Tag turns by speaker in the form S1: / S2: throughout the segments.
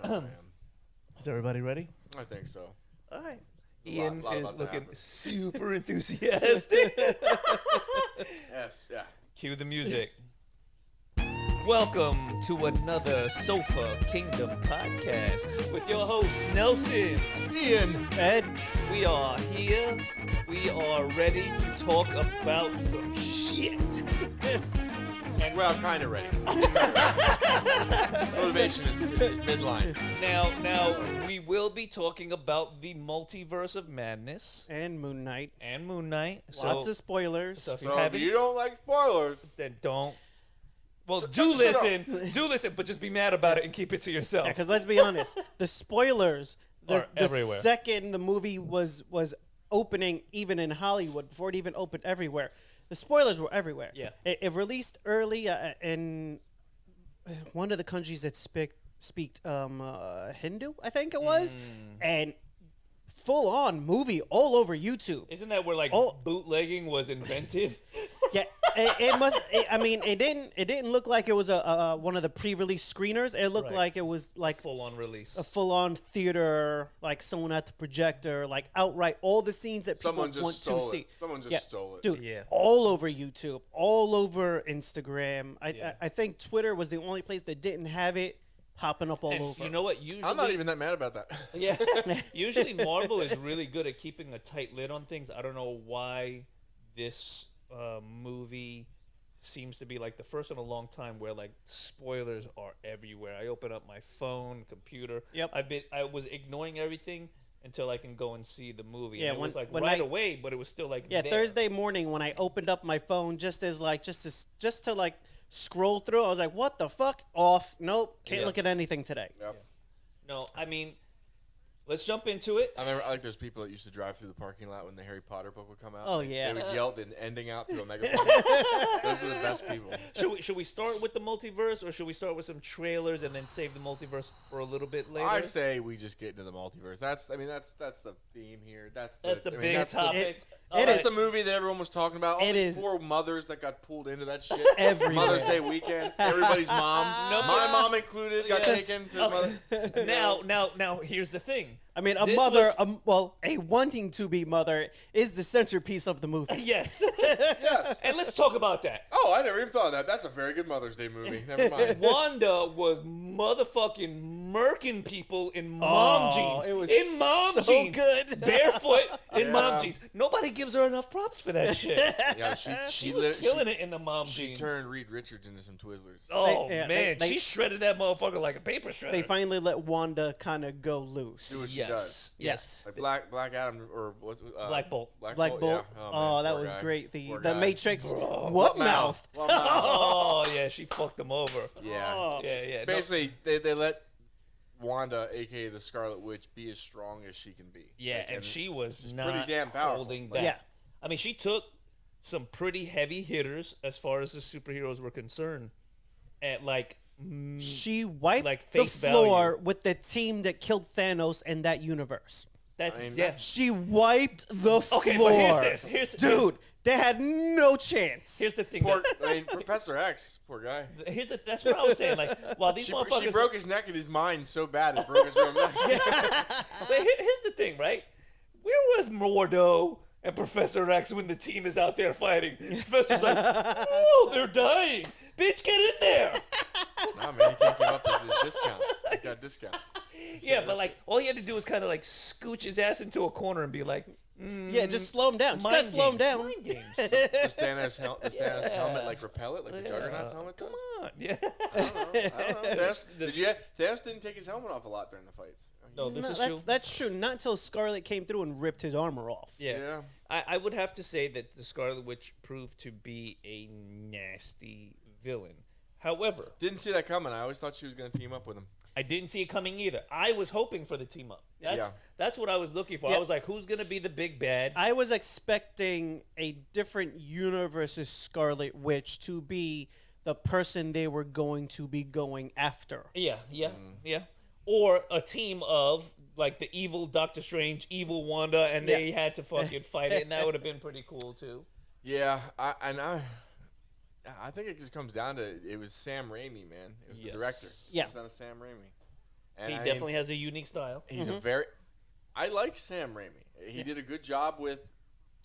S1: Is everybody ready?
S2: I think so.
S1: All right. Ian
S2: lot
S1: is
S2: about to
S1: looking
S2: happen.
S1: super enthusiastic.
S2: Yes, yeah.
S1: Cue the music. Welcome to another Sofa Kingdom podcast with your host Nelson.
S2: Ian.
S3: Ed,
S1: We are here. We are ready to talk about some shit.
S2: Well, kind of ready. Motivation is midline.
S1: Now we will be talking about the Multiverse of Madness
S3: and Moon Knight.
S1: and Moon Knight.
S3: Lots of spoilers.
S1: So if you
S2: So if
S1: haven't,
S2: you don't like spoilers,
S1: then don't. Well,
S2: Shut
S1: do
S2: up.
S1: listen, but just be mad about it and keep it to yourself.
S3: Yeah, because let's be honest, the spoilers,
S1: Are
S3: the
S1: everywhere.
S3: second the movie was opening, even in Hollywood, before it even opened everywhere, the spoilers were everywhere.
S1: Yeah.
S3: It released early in one of the countries that speak Hindu, I think it was, and full on movie all over YouTube.
S1: Isn't that where like
S3: Oh.
S1: bootlegging was invented?
S3: Yeah, it must. I mean, it didn't look like it was a one of the pre-release screeners. It looked
S1: Right.
S3: like it was like
S1: Full on release.
S3: a full-on theater, like someone at the projector, like outright all the scenes that people
S2: someone just
S3: want
S2: stole
S3: to see.
S2: it. Someone just stole it.
S3: Dude,
S1: Yeah.
S3: all over YouTube, all over Instagram.
S1: Yeah.
S3: I think Twitter was the only place that didn't have it popping up all
S1: And
S3: over.
S1: you know what? Usually,
S2: I'm not even that mad about that.
S1: Yeah. Usually Marvel is really good at keeping a tight lid on things. I don't know why this movie seems to be like the first in a long time where like spoilers are everywhere. I open up my phone, computer.
S3: Yep.
S1: I was ignoring everything until I can go and see the movie.
S3: Yeah,
S1: and it was like
S3: when
S1: right
S3: I-
S1: away, but it was still like
S3: Yeah,
S1: there.
S3: Thursday morning when I opened up my phone just to like scroll through, I was like, "What the fuck? Off. Nope. Can't
S1: Yeah.
S3: look at anything today."
S2: Yep.
S1: No, I mean, let's jump into it.
S2: I remember, I like those people that used to drive through the parking lot when the Harry Potter book would come out.
S3: Oh,
S2: Like,
S3: yeah.
S2: They would yell the ending out through a megaphone. Those are the best people.
S1: Should we start with the multiverse, or should we start with some trailers and then save the multiverse for a little bit later?
S2: I say we just get into the multiverse. That's the theme here. That's the
S1: big
S2: that's
S1: topic.
S2: That's the movie that everyone was talking about. All
S3: It
S2: these
S3: is-
S2: poor mothers that got pulled into that shit.
S3: Everywhere.
S2: Mother's Day weekend. Everybody's mom.
S1: No,
S2: My mom included. Got
S1: Yes.
S2: taken to
S1: Okay.
S2: mother.
S1: Now, here's the thing.
S3: I mean, a
S1: This
S3: mother,
S1: was-
S3: a wanting to be mother is the centerpiece of the movie.
S1: Yes,
S2: Yes.
S1: and let's talk about that.
S2: Oh, I never even thought of that. That's a very good Mother's Day movie. Never mind.
S1: Wanda was motherfucking murking people in mom jeans.
S3: it was
S1: in mom
S3: so
S1: jeans.
S3: good.
S1: Barefoot in
S2: Yeah.
S1: mom jeans. Nobody gives her enough props for that shit.
S2: Yeah,
S1: She was killing it in the mom
S2: She
S1: jeans.
S2: turned Reed Richards into some Twizzlers.
S1: Oh
S3: They- yeah,
S1: man,
S3: they-
S1: she shredded that motherfucker like a paper shredder.
S3: They finally let Wanda kind of go loose.
S2: Do what she does.
S1: Yes.
S2: Like Black Adam or what's
S1: Black Bolt.
S3: Black
S2: Bolt.
S3: Bolt.
S2: Yeah.
S3: Oh,
S2: man,
S3: that
S2: poor
S3: was
S2: guy.
S3: great. The
S2: Poor
S3: the
S2: guy.
S3: Matrix.
S1: Bro.
S3: What mouth?
S2: What mouth?
S1: Oh yeah, she fucked them over.
S2: Yeah.
S3: Oh.
S1: Yeah. No,
S2: Basically, they let Wanda, aka the Scarlet Witch, be as strong as she can be.
S1: yeah,
S2: Like,
S1: and she was
S2: she's
S1: not
S2: pretty damn powerful.
S1: holding
S2: Like,
S1: back.
S3: Yeah.
S1: I mean, she took some pretty heavy hitters as far as the superheroes were concerned. At like,
S3: She wiped
S1: Like
S3: the
S1: face
S3: floor
S1: value.
S3: with the team that killed Thanos in that universe.
S1: that's
S2: I mean,
S1: death.
S3: She wiped the floor.
S1: Okay, but here's this.
S3: Dude, they had no chance.
S1: Here's the thing.
S2: Poor, I mean, Professor X, poor guy.
S1: That's what I was saying. Like, while these
S2: She
S1: motherfuckers,
S2: broke his neck in his mind so bad it broke his real neck.
S1: But here's the thing, right? Where was Mordo and Professor X when the team is out there fighting? Professor's like, oh, they're dying. Bitch, get in there.
S2: Nah, man, he can't give up his discount. He's got a discount.
S1: Yeah, but like, all he had to do was kind of like scooch his ass into a corner and be like,
S3: Yeah, just slow him down. Just gotta slow him down.
S1: Mind games.
S2: Does Thanos' helmet like repel it, like the Juggernaut's helmet does?
S1: Come on. Yeah.
S2: I don't know. Thanos,
S1: This-
S2: Thanos didn't take his helmet off a lot during the fights.
S1: No, this
S3: No,
S1: is
S3: that's
S1: true.
S3: that's true. Not until Scarlet came through and ripped his armor off.
S1: Yeah.
S2: Yeah.
S1: I would have to say that the Scarlet Witch proved to be a nasty villain. However,
S2: Didn't see that coming. I always thought she was going to team up with him.
S1: I didn't see it coming either. I was hoping for the team up.
S2: Yeah.
S1: That's what I was looking for.
S3: Yeah.
S1: I was like, who's gonna be the big bad?
S3: I was expecting a different universe's Scarlet Witch to be the person they were going to be going after.
S1: Yeah. Or a team of like the evil Doctor Strange, evil Wanda, and they had to fucking fight it, and that would have been pretty cool too.
S2: Yeah, I think it just comes down to it was Sam Raimi, man. It was the
S1: Yes.
S2: director.
S3: Yeah.
S2: It was down to Sam Raimi. And
S1: He definitely has a unique style.
S2: He's a very. I like Sam Raimi. He did a good job with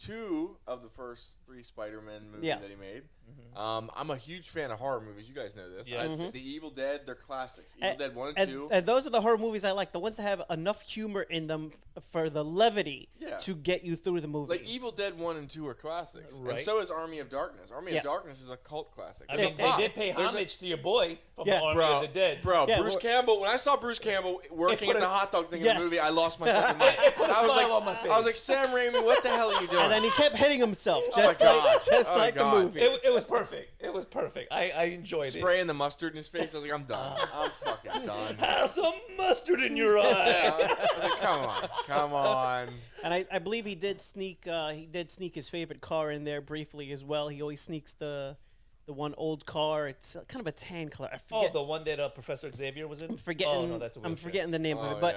S2: 2 of the first 3 Spider-Man movies that he made. I'm a huge fan of horror movies. You guys know this.
S1: Yes.
S2: The Evil Dead, they're classics. Evil Dead 1 and 2.
S3: And those are the horror movies I like. The ones that have enough humor in them for the levity
S2: Yeah.
S3: to get you through the movie.
S2: Like Evil Dead 1 and 2 are classics.
S1: Right.
S2: And so is Army of Darkness. Army of Darkness is a cult classic.
S1: I mean, they did pay homage to your boy from Army of the Dead.
S2: Bro,
S3: Yeah,
S2: Bruce Campbell, when I saw Bruce Campbell working at the hot dog thing in
S3: Yes.
S2: the movie, I lost my fucking mind.
S1: It put a
S2: I was
S1: smile
S2: like,
S1: on my face.
S2: I was like, Sam Raimi, what the hell are you doing?
S3: and then he kept hitting himself, just
S2: my
S3: like,
S2: God.
S3: just
S2: Oh my
S3: like the
S2: God.
S3: movie.
S1: It was perfect. It was perfect. I enjoyed it.
S2: Spraying the mustard in his face. I was like, I'm done. I'm fucking done.
S1: Have some mustard in your eye.
S2: I was like, come on.
S3: And I believe he did sneak his favorite car in there briefly as well. He always sneaks the one old car. It's kind of a tan color. I
S1: Oh,
S3: forget.
S1: the one that Professor Xavier was in?
S3: I'm forgetting.
S1: Oh, no, that's a weird
S3: I'm
S1: shit.
S3: forgetting the name of
S2: Oh,
S3: it, but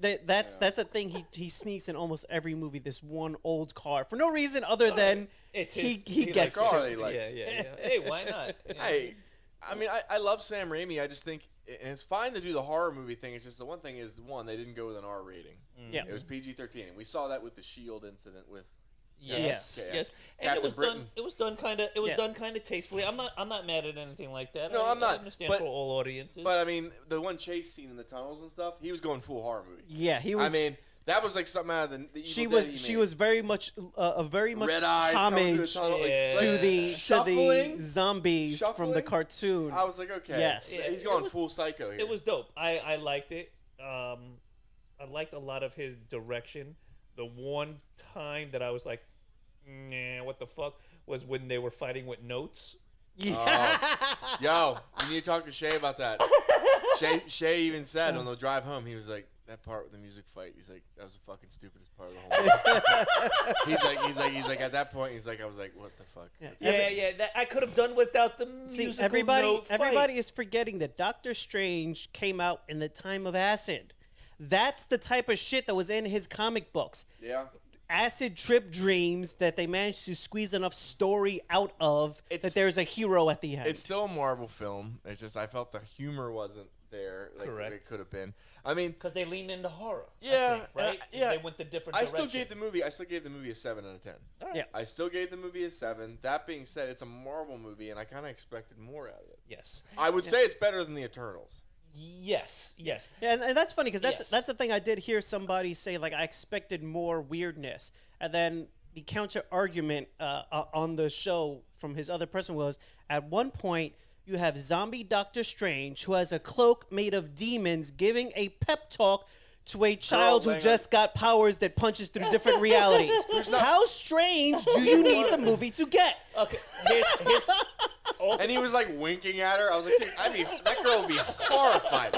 S2: yeah.
S3: that's a thing he sneaks in almost every movie. This one old car for no reason other than
S1: It's
S3: he
S1: his,
S3: gets
S1: likes
S2: car
S3: to.
S2: he likes.
S1: Yeah. Hey, why not? Yeah.
S2: Hey, I mean, I love Sam Raimi. I just think and it's fine to do the horror movie thing. It's just the one thing is, they didn't go with an R rating.
S3: Yeah.
S2: It was PG-13. And we saw that with the S.H.I.E.L.D. incident with
S1: Yes,
S2: Yeah.
S1: yes, and
S2: Captain
S1: it was
S2: Britain.
S1: done. It was done kind of. It was
S3: Yeah.
S1: done kind of tastefully. I'm not mad at anything like that.
S2: No, I'm not,
S1: I understand
S2: but-
S1: for all audiences.
S2: But I mean, the one chase scene in the tunnels and stuff, he was going full horror movie.
S3: Yeah, he was.
S2: I mean, that was like something out of the Evil
S3: she
S2: Dead
S3: was
S2: he
S3: she
S2: made.
S3: was very much
S2: Red eyes coming through the
S3: homage
S2: tunnel,
S1: Yeah.
S3: to the
S2: shuffling.
S3: zombies from the
S2: Shuffling.
S3: cartoon.
S2: I was like, okay,
S3: Yes.
S2: he's
S1: It
S2: going
S1: was-
S2: full psycho here.
S1: it was dope. I liked it. I liked a lot of his direction. The one time that I was like, nah, what the fuck, was when they were fighting with notes.
S2: Yo, you need to talk to Shay about that. Shay even said on the drive home, he was like, that part with the music fight, he's like, that was the fucking stupidest part of the whole movie. he's like, at that point, he's like, I was like, what the fuck?
S3: Yeah.
S1: Yeah, that I could have done without the musical
S3: See, everybody
S1: note fight.
S3: everybody is forgetting that Doctor Strange came out in the time of acid. That's the type of shit that was in his comic books.
S2: Yeah.
S3: Acid trip dreams that they managed to squeeze enough story out of that there's a hero at the end.
S2: It's still a Marvel film. It's just I felt the humor wasn't there like
S1: Correct.
S2: it could have been. I mean,
S1: because they leaned into horror. I
S2: Yeah,
S1: think, right.
S2: and
S1: They went the different.
S2: I still
S1: direction.
S2: gave the movie a 7 out of 10.
S1: All right.
S3: Yeah.
S2: I still gave the movie a 7. That being said, it's a Marvel movie, and I kind of expected more out of it.
S1: Yes.
S2: I would say it's better than the Eternals.
S1: Yes. Yes.
S3: Yeah, and that's funny because
S1: Yes.
S3: that's the thing I did hear somebody say, like, I expected more weirdness, and then the counter argument on the show from his other person was, at one point you have zombie Doctor Strange who has a cloak made of demons giving a pep talk to a child who
S2: hang on.
S3: just got powers that punches through different realities. How strange do you need the movie to get?
S1: Okay. Here's
S2: And he was like winking at her. I was like, dude, that girl would be horrified.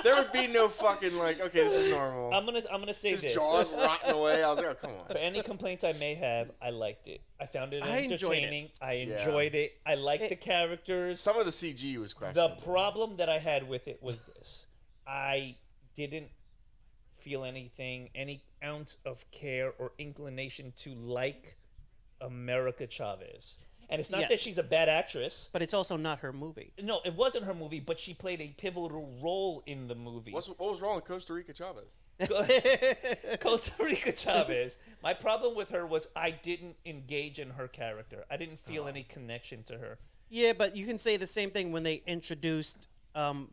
S2: There would be no fucking like, okay, this is normal.
S1: I'm gonna say
S2: His
S1: this.
S2: jaws rotting away. I was like, oh, come
S1: For
S2: on.
S1: any complaints I may have, I liked it. I found it
S3: I enjoyed it.
S1: entertaining. I enjoyed it. I liked the characters.
S2: Some of the CG was
S1: The
S2: questionable.
S1: problem that I had with it was this: I didn't feel any ounce of care or inclination to like America Chavez. And it's not
S3: Yeah.
S1: that she's a bad actress.
S3: But it's also not her movie.
S1: No, it wasn't her movie, but she played a pivotal role in the movie.
S2: What was wrong with Costa Rica Chavez?
S1: Costa Rica Chavez. My problem with her was I didn't engage in her character. I didn't feel any connection to her.
S3: Yeah, but you can say the same thing when they introduced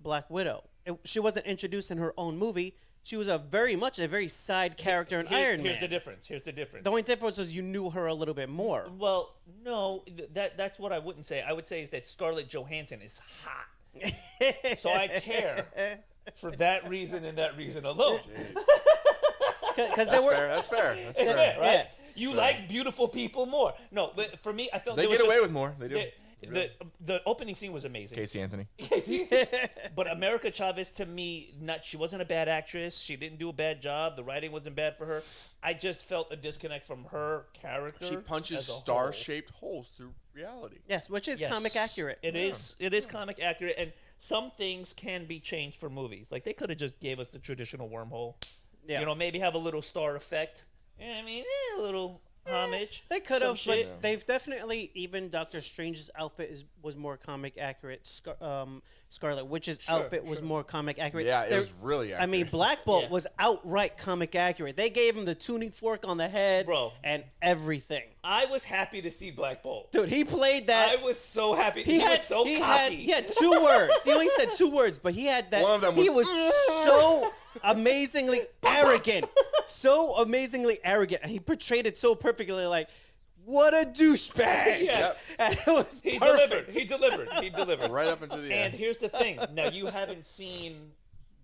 S3: Black Widow. She wasn't introduced in her own movie. She was a very side character in Iron Man.
S1: Here's the difference.
S3: The only difference was you knew her a little bit more.
S1: Well, no, that's what I wouldn't say. I would say is that Scarlett Johansson is hot. So I care for that reason and that reason alone.
S3: Because there
S2: That's
S3: were
S2: fair. That's fair. That's
S1: It's
S2: fair.
S1: fair, right?
S3: Yeah.
S1: You like beautiful people more. No, but for me, I felt
S2: They
S1: there was
S2: get away
S1: just-
S2: with more. They do.
S1: the opening scene was amazing.
S2: Casey Anthony.
S1: But America Chavez, to me, she wasn't a bad actress. She didn't do a bad job. The writing wasn't bad for her. I just felt a disconnect from her character.
S2: She punches
S1: as a whole.
S2: star-shaped holes through reality.
S3: yes, which is
S1: Yes,
S3: comic accurate.
S1: It is. It is comic accurate, and some things can be changed for movies. Like they could have just gave us the traditional wormhole.
S3: Yeah.
S1: You know, maybe have a little star effect. Yeah, I mean, a little homage.
S3: They could
S1: some
S3: have,
S1: shit.
S3: but they've definitely, even Doctor Strange's outfit was more comic accurate. Scarlet Witch's outfit was more comic accurate.
S2: Yeah, it was really accurate.
S3: I mean, Black Bolt
S1: Yeah.
S3: was outright comic accurate. They gave him the tuning fork on the head,
S1: Bro.
S3: and everything.
S1: I was happy to see Black Bolt.
S3: Dude, he played that.
S1: I was so happy. He was so cocky.
S3: He had 2 words. He only said 2 words, but he had that.
S2: One of them
S3: he
S2: was-
S3: was so amazingly arrogant. So amazingly arrogant. And he portrayed it so perfectly, like, what a douchebag.
S1: Yes.
S3: And it was
S1: He
S3: perfect.
S1: delivered. He delivered.
S2: Right up into the
S1: And
S2: end.
S1: here's the thing. Now, you haven't seen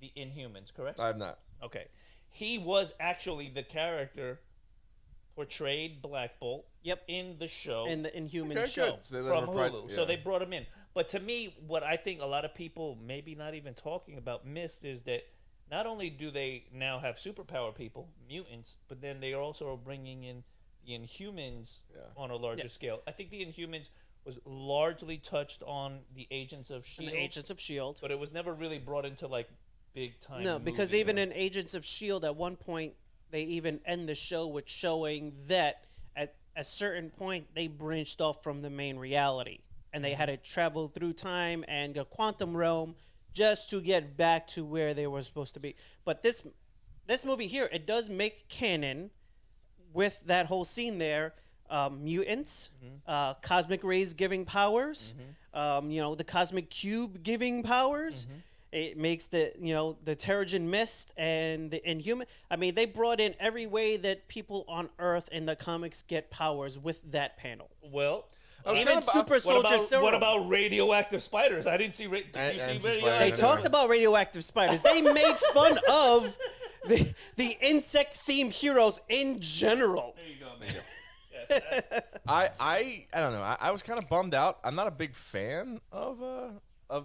S1: the Inhumans, correct?
S2: I have not.
S1: Okay. He was actually the character portrayed Black Bolt
S3: Yep.
S1: in the show.
S3: In the Inhuman
S2: Okay,
S3: show.
S2: good. So they let
S1: from
S2: him repri-
S1: Hulu.
S2: yeah.
S1: So they brought him in. But to me, what I think a lot of people maybe not even talking about missed is that not only do they now have superpower people, mutants, but then they also are bringing in the Inhumans on a larger scale. I think the Inhumans was largely touched on the Agents of
S3: And
S1: S.H.I.E.L.D.,
S3: the Agents of S.H.I.E.L.D.
S1: but it was never really brought into like big time.
S3: No, because
S1: movie.
S3: even in Agents of S.H.I.E.L.D., at one point, they even end the show with showing that at a certain point, they branched off from the main reality. And they had to travel through time and a quantum realm just to get back to where they were supposed to be. But this movie here, it does make canon with that whole scene there. Mutants, cosmic rays giving powers, the cosmic cube giving powers. It makes the Terrigen Mist and the Inhuman. I mean, they brought in every way that people on Earth in the comics get powers with that panel.
S1: well,
S3: Even Super Soldier Serum.
S1: what about radioactive spiders? I didn't see. Did you
S2: And
S1: see
S2: some
S1: radioactive?
S3: They
S2: spiders.
S3: talked about radioactive spiders. They made fun of the insect-themed heroes in general.
S1: There you go, man. Yes,
S2: I don't know. I was kind of bummed out. I'm not a big fan of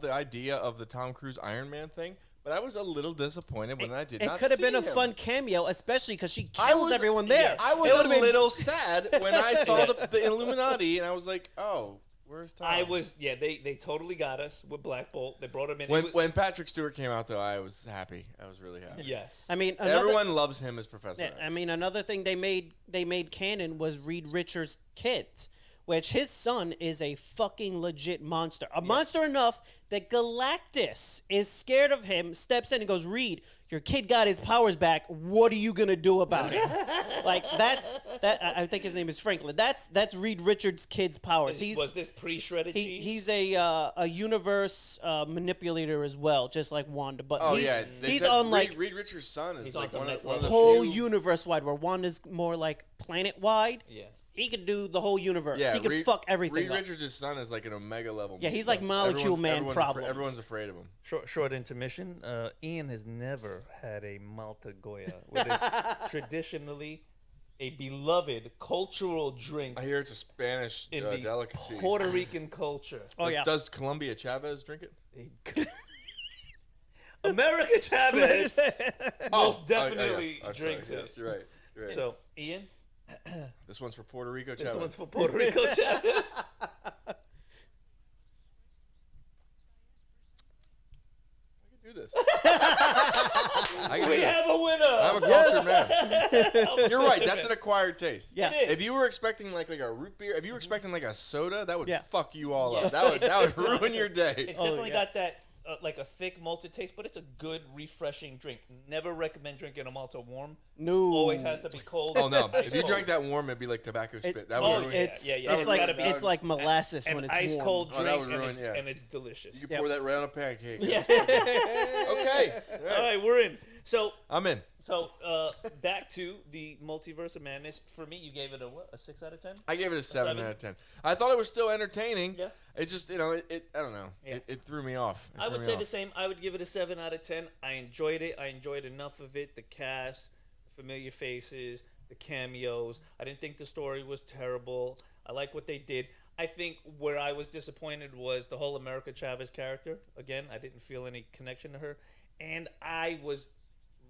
S2: the idea of the Tom Cruise Iron Man thing, but I was a little disappointed when I did
S3: It
S2: not
S3: could have
S2: see
S3: been a
S2: him.
S3: fun cameo, especially because she
S2: I
S3: kills
S2: was-
S3: everyone there.
S1: yes.
S2: I was
S3: It
S2: a
S3: would've been-
S2: little sad when I saw the Illuminati, and I was like, oh, where's Tom?
S1: I was. Yeah, they totally got us with Black Bolt. They brought him in.
S2: When
S1: It was-
S2: when Patrick Stewart came out, though, I was happy. I was really happy.
S1: yes,
S3: I mean,
S2: Everyone loves him as Professor
S3: Yeah,
S2: X.
S3: I mean, another thing they made canon was Reed Richards' kids, which his son is a fucking legit monster. A monster enough that Galactus is scared of him, steps in and goes, Reed, your kid got his powers back. What are you gonna do about it? Like I think his name is Franklin. That's Reed Richards' kid's powers.
S1: was this pre-shredded cheese?
S3: He's a universe manipulator as well, just like Wanda. But
S2: oh
S3: he's,
S2: yeah, they
S3: he's
S2: said
S3: on like
S2: Reed Richards' son is
S1: He's on
S2: like
S1: some
S2: one
S1: next
S2: of the
S1: level.
S3: whole
S2: few-
S3: universe wide, where Wanda's more like planet wide.
S1: yeah.
S3: He could do the whole universe.
S2: Yeah,
S3: he could fuck everything
S2: Reed
S3: up.
S2: Richards' son is like an omega level.
S3: Yeah, he's
S2: monster.
S3: like Molecule Man
S2: everyone's
S3: problems.
S2: Everyone's afraid of him.
S1: Short intermission. Ian has never had a Malta Goya, which is traditionally a beloved cultural drink
S2: I hear it's a Spanish
S1: in the
S2: delicacy.
S1: Puerto Rican culture.
S3: Oh yeah.
S2: Does Colombia Chavez drink it?
S1: America Chavez most definitely
S2: yes. I'm
S1: drinks
S2: sorry.
S1: it.
S2: Yes, you're right. You're right.
S1: So, Ian,
S2: This one's for Puerto Rico
S1: this
S2: Chavez.
S1: one's for Puerto Rico Chavez.
S2: I can do this. I can do
S1: We
S2: this.
S1: have a winner.
S2: I'm a cultured man. You're right. That's an acquired taste.
S3: Yeah.
S1: It is.
S2: If you were expecting like a root beer, if you were expecting like a soda, that would
S3: Yeah.
S2: fuck you all
S1: Yeah.
S2: up. That would
S1: It's not-
S2: ruin your day.
S1: It's
S3: Oh,
S1: definitely
S3: yeah.
S1: got that like a thick malted taste, but it's a good, refreshing drink. Never recommend drinking a Malta warm.
S3: No.
S1: Always has to be cold.
S2: Oh no!
S1: Ice
S2: If you
S1: cold.
S2: drank that warm, it'd be like tobacco spit. That
S1: oh,
S2: would ruin.
S1: yeah,
S3: It's
S1: yeah.
S3: it's
S1: It's
S3: like
S1: gotta be-
S3: it's like molasses
S1: an
S3: when it's
S1: ice
S3: warm.
S1: cold
S2: Oh, that
S1: drink,
S2: would
S1: and,
S2: ruin-
S1: it's,
S2: yeah.
S1: and it's delicious.
S2: You
S3: Yep.
S2: pour that right on a pancake.
S1: Yeah.
S2: Okay.
S1: All right, we're in. So
S2: I'm in.
S1: back to the Multiverse of Madness. For me, you gave it a 6 out of 10.
S2: I gave it a 7
S1: 7?
S2: out of 10. I thought it was still entertaining.
S1: Yeah.
S2: It's just, it I don't know.
S1: Yeah.
S2: It threw me off.
S1: I would say the same. I would give it a 7 out of 10. I enjoyed it. I enjoyed enough of it. The cast, the familiar faces, the cameos. I didn't think the story was terrible. I like what they did. I think where I was disappointed was the whole America Chavez character. Again, I didn't feel any connection to her. And I was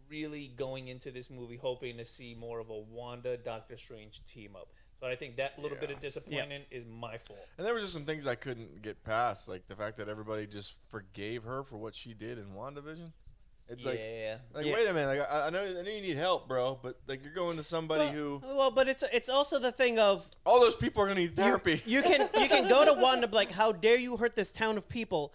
S1: really going into this movie hoping to see more of a Wanda Doctor Strange team up. So I think that little bit of disappointment is my fault.
S2: And there was just some things I couldn't get past, like the fact that everybody just forgave her for what she did in WandaVision. It's
S1: yeah.
S2: like
S3: Yeah.
S2: wait a minute. Like, I know you need help, bro, but like you're going to somebody who
S3: But it's also the thing of
S2: all those people are gonna need therapy.
S3: you can go to Wanda and be like, how dare you hurt this town of people?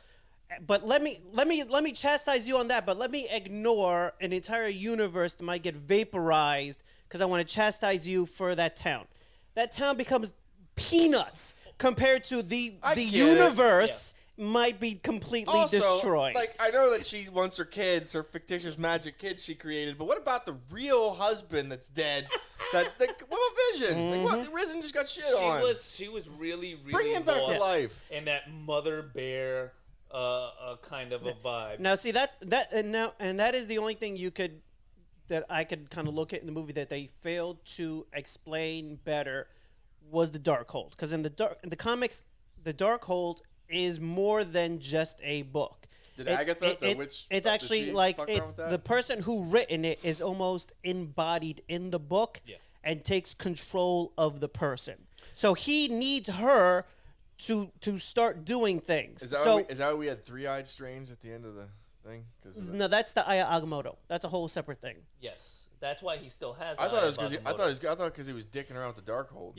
S3: But let me chastise you on that. But let me ignore an entire universe that might get vaporized because I want to chastise you for that town. That town becomes peanuts compared to the universe. Might be completely
S2: also,
S3: destroyed.
S2: Like I know that she wants her kids, her fictitious magic kids she created, but what about the real husband that's dead? What about Vision? Like, what? Vision just got shit on.
S1: She was really
S2: Bring him back to
S1: lost
S2: life.
S1: in that mother bear kind of a vibe.
S3: Now, see that is the only thing that I could kind of look at in the movie that they failed to explain better was the Darkhold, because in the comics, the Darkhold is more than just a book.
S2: Did Agatha, the witch?
S3: It's actually like it's the person who written it is almost embodied in the book and takes control of the person. So he needs her to start doing things.
S2: Is that why we had three-eyed strange at the end of the thing?
S3: No, that's the Aya Agamotto. That's a whole separate thing.
S1: Yes, that's why he still has.
S2: I thought because he was dicking around with the Darkhold.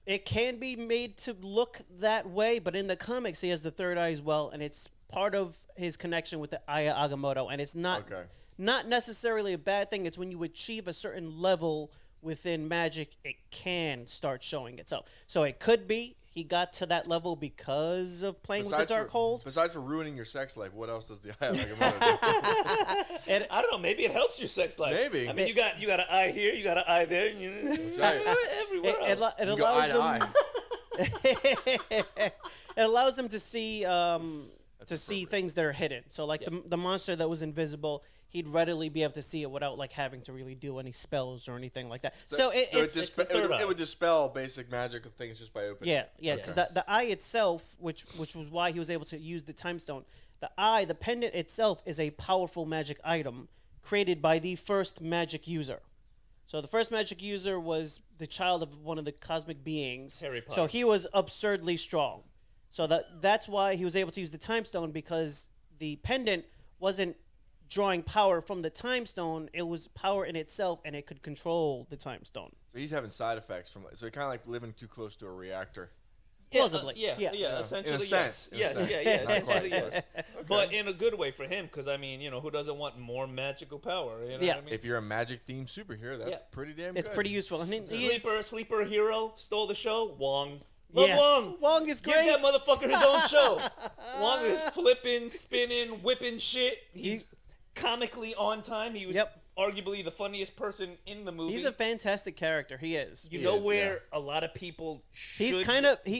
S3: It can be made to look that way, but in the comics he has the third eye as well, and it's part of his connection with the Aya Agamotto, and it's not necessarily a bad thing. It's when you achieve a certain level within magic, it can start showing itself. So it could be he got to that level because of playing with the Darkhold.
S2: Besides for ruining your sex life, what else does the Eye of Agamotto do?
S1: I don't know. Maybe it helps your sex life.
S2: Maybe.
S1: I mean, you got an eye here, you got an eye there, everywhere else.
S3: It allows him. It allows him to see things that are hidden. So like the monster that was invisible, he'd readily be able to see it without like having to really do any spells or anything like that. So
S2: it would dispel basic magical things just by opening.
S3: Yeah. Because the eye itself, which was why he was able to use the time stone. The pendant itself is a powerful magic item created by the first magic user. So the first magic user was the child of one of the cosmic beings.
S1: Harry Potter.
S3: So he was absurdly strong. So that's why he was able to use the time stone, because the pendant wasn't drawing power from the time stone. It was power in itself, and it could control the time stone.
S2: So he's having side effects from it. So he kind of like living too close to a reactor.
S3: Plausibly.
S1: Essentially,
S2: In a sense.
S1: Essentially, yes. But in a good way for him, because I mean, who doesn't want more magical power? You know what I mean?
S2: If you're a magic-themed superhero, that's pretty damn good.
S3: It's pretty useful. I mean,
S1: Sleeper hero stole the show. Wong. Love Wong.
S3: Wong is great.
S1: Give that motherfucker his own show. Wong is flipping, spinning, whipping shit. He's comically on time. He was arguably the funniest person in the movie.
S3: He's a fantastic character. He is.
S1: You know where a lot of people should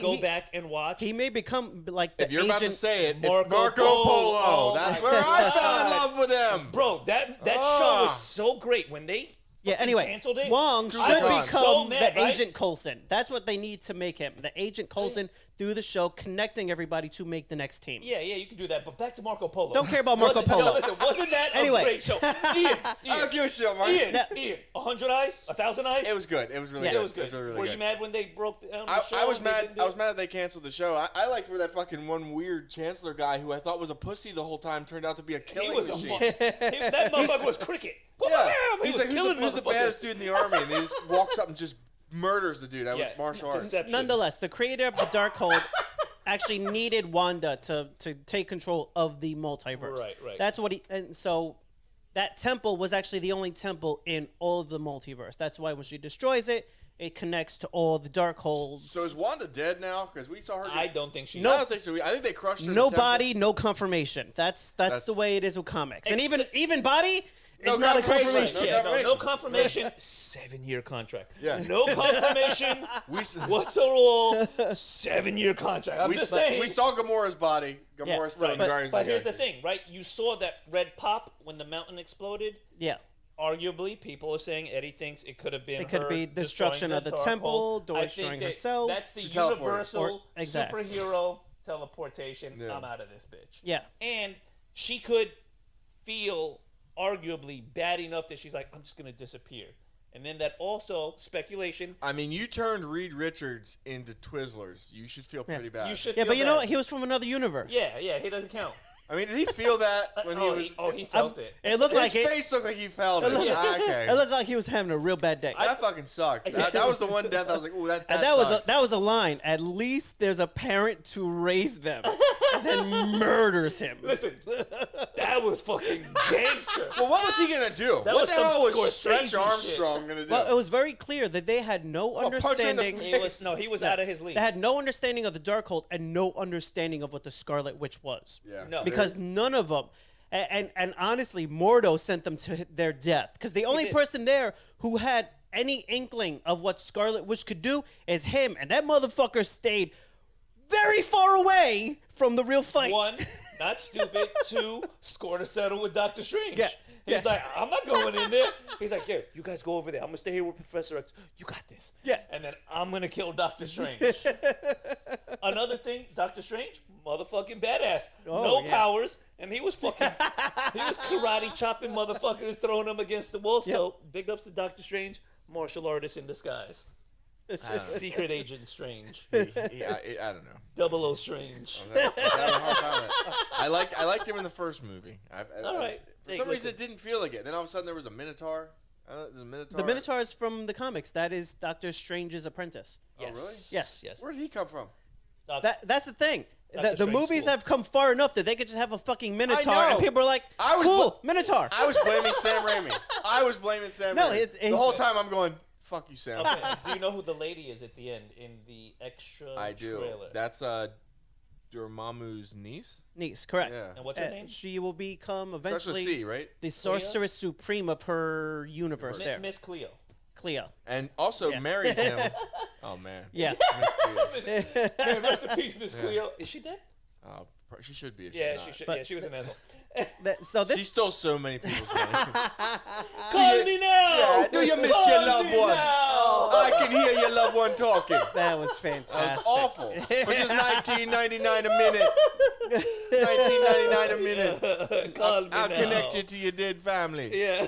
S1: go back and watch?
S3: He may become like the
S2: If you're
S3: agent.
S2: about to say it, Marco Polo. That's where I fell in love with him.
S1: Bro, that show was so great when they
S3: Anyway,
S1: canceled it.
S3: Wong should
S2: become
S1: so mad,
S3: the Agent Coulson. That's what they need to make him. The Agent Coulson through the show, connecting everybody to make the next team.
S1: Yeah, you can do that. But back to Marco Polo.
S3: Don't care about Marco Polo.
S1: No, listen, wasn't that a great show? Ian,
S2: I don't give a shit, Mark.
S1: Ian, 100 eyes, 1,000 eyes.
S2: It was good. It was really good.
S1: It was good.
S2: Really
S1: Were
S2: good.
S1: you mad when they broke the show?
S2: I was mad. I was mad that they canceled the show. I liked where that fucking one weird Chancellor guy who I thought was a pussy the whole time turned out to be a killing machine.
S1: That motherfucker was cricket.
S2: Yeah.
S1: He was killing
S2: who's the baddest dude in the army? And he just walks up and just murders the dude with martial arts.
S1: Deception.
S3: Nonetheless, the creator of the Darkhold actually needed Wanda to take control of the multiverse.
S1: Right.
S3: That's what and so that temple was actually the only temple in all of the multiverse. That's why when she destroys it, it connects to all the Darkholds.
S2: So is Wanda dead now? Because we saw her.
S1: I don't think she is.
S2: I don't think so. I think they crushed her.
S3: No body, no confirmation. That's the way it is with comics. And even body is not a confirmation.
S1: No confirmation. 7-year contract.
S2: Yeah.
S1: No confirmation whatsoever. 7-year contract. I'm just saying.
S2: We saw Gamora's body. Gamora's still in Guardians of the Galaxy.
S1: But here's the thing, right? You saw that red pop when the mountain exploded.
S3: Yeah.
S1: Arguably, people are saying Eddie thinks it could have been.
S3: It could be destruction of the temple, destroying herself.
S1: That's the universal
S3: exactly.
S1: superhero teleportation.
S2: Yeah.
S1: I'm out of this bitch.
S3: Yeah.
S1: And she could feel arguably bad enough that she's like, I'm just gonna disappear. And then that also speculation.
S2: I mean, you turned Reed Richards into Twizzlers. You should feel pretty bad.
S1: You should.
S3: Yeah,
S1: feel
S3: but you know
S1: bad.
S3: what? He was from another universe.
S1: Yeah, he doesn't count.
S2: I mean, did he feel that when he was?
S1: He felt it.
S3: It looked
S2: His
S3: like
S2: face looked like he felt it. Okay.
S3: It looked like he was having a real bad day.
S2: That fucking sucked. That was the one death I was like, ooh, that
S3: And that was a line. At least there's a parent to raise them, and then murders him.
S1: Listen, that was fucking gangster.
S2: Well, what was he gonna do?
S1: That
S2: What
S1: was
S2: the
S1: some
S2: hell was
S1: Scorsese
S2: Stretch Armstrong gonna do?
S3: Well, it was very clear that they had no
S2: punch in the
S3: understanding.
S2: face.
S1: He was out of his league.
S3: They had no understanding of the Darkhold and no understanding of what the Scarlet Witch was.
S2: Yeah.
S1: No.
S3: Because none of them. And honestly, Mordo sent them to their death. Because the only
S1: did.
S3: person there who had any inkling of what Scarlet Witch could do is him. And that motherfucker stayed very far away from the real fight.
S1: One, not stupid. Two, scored a settle with Doctor Strange.
S3: Yeah.
S1: He's like, I'm not going in there. He's like, yeah, you guys go over there. I'm gonna stay here with Professor X. You got this.
S3: Yeah.
S1: And then I'm gonna kill Doctor Strange. Another thing, Doctor Strange, motherfucking badass. No
S3: yeah.
S1: powers, and he was karate chopping motherfuckers, throwing them against the wall. So big ups to Doctor Strange, martial artist in disguise. Secret Agent Strange.
S2: I don't know.
S1: 00 Strange.
S2: I liked him in the first movie.
S1: All right.
S2: For some reason, it didn't feel like it. Then all of a sudden, there was a Minotaur.
S3: The Minotaur is from the comics. That is Doctor Strange's apprentice.
S1: Yes.
S2: really?
S3: Yes.
S1: Yes.
S2: Where did he come from?
S3: That's the thing.
S1: Doctor
S3: The
S1: Strange
S3: movies
S1: school.
S3: have come far enough that they could just have a fucking Minotaur,
S2: know.
S3: and people are like,
S2: I was
S3: "Cool, Minotaur."
S2: I was blaming Sam Raimi.
S3: No,
S2: Raimi.
S3: it's-
S2: The whole time I'm going, fuck you, Sam.
S1: Okay. Do you know who the lady is at the end in the extra
S2: I do.
S1: trailer?
S2: That's Dormammu's niece.
S3: Niece, correct.
S2: Yeah.
S1: And what's her name?
S3: She will become
S2: Starts with
S3: eventually
S2: C, right?
S3: the sorceress supreme of her universe. There,
S1: Miss Cleo.
S3: Cleo.
S2: And also
S3: Yeah.
S2: marries him. Oh man.
S3: Yeah.
S2: Miss Cleo.
S1: Man, rest in peace, Miss Cleo. Is she dead?
S2: She should be. If
S1: Yeah,
S2: she's
S1: she
S2: not.
S1: should.
S3: But-
S1: Yeah, she was an asshole.
S3: So this
S2: She stole so many people's money.
S1: Call me now.
S2: Yeah, do you miss
S1: Call
S2: your loved
S1: me
S2: one?
S1: now.
S2: I can hear your loved one talking.
S3: that was
S2: That
S3: fantastic.
S2: was awful. For just $19.99 a minute. $19.99 a minute.
S1: Call me
S2: I'll
S1: now.
S2: connect you to your dead family.
S1: Yeah.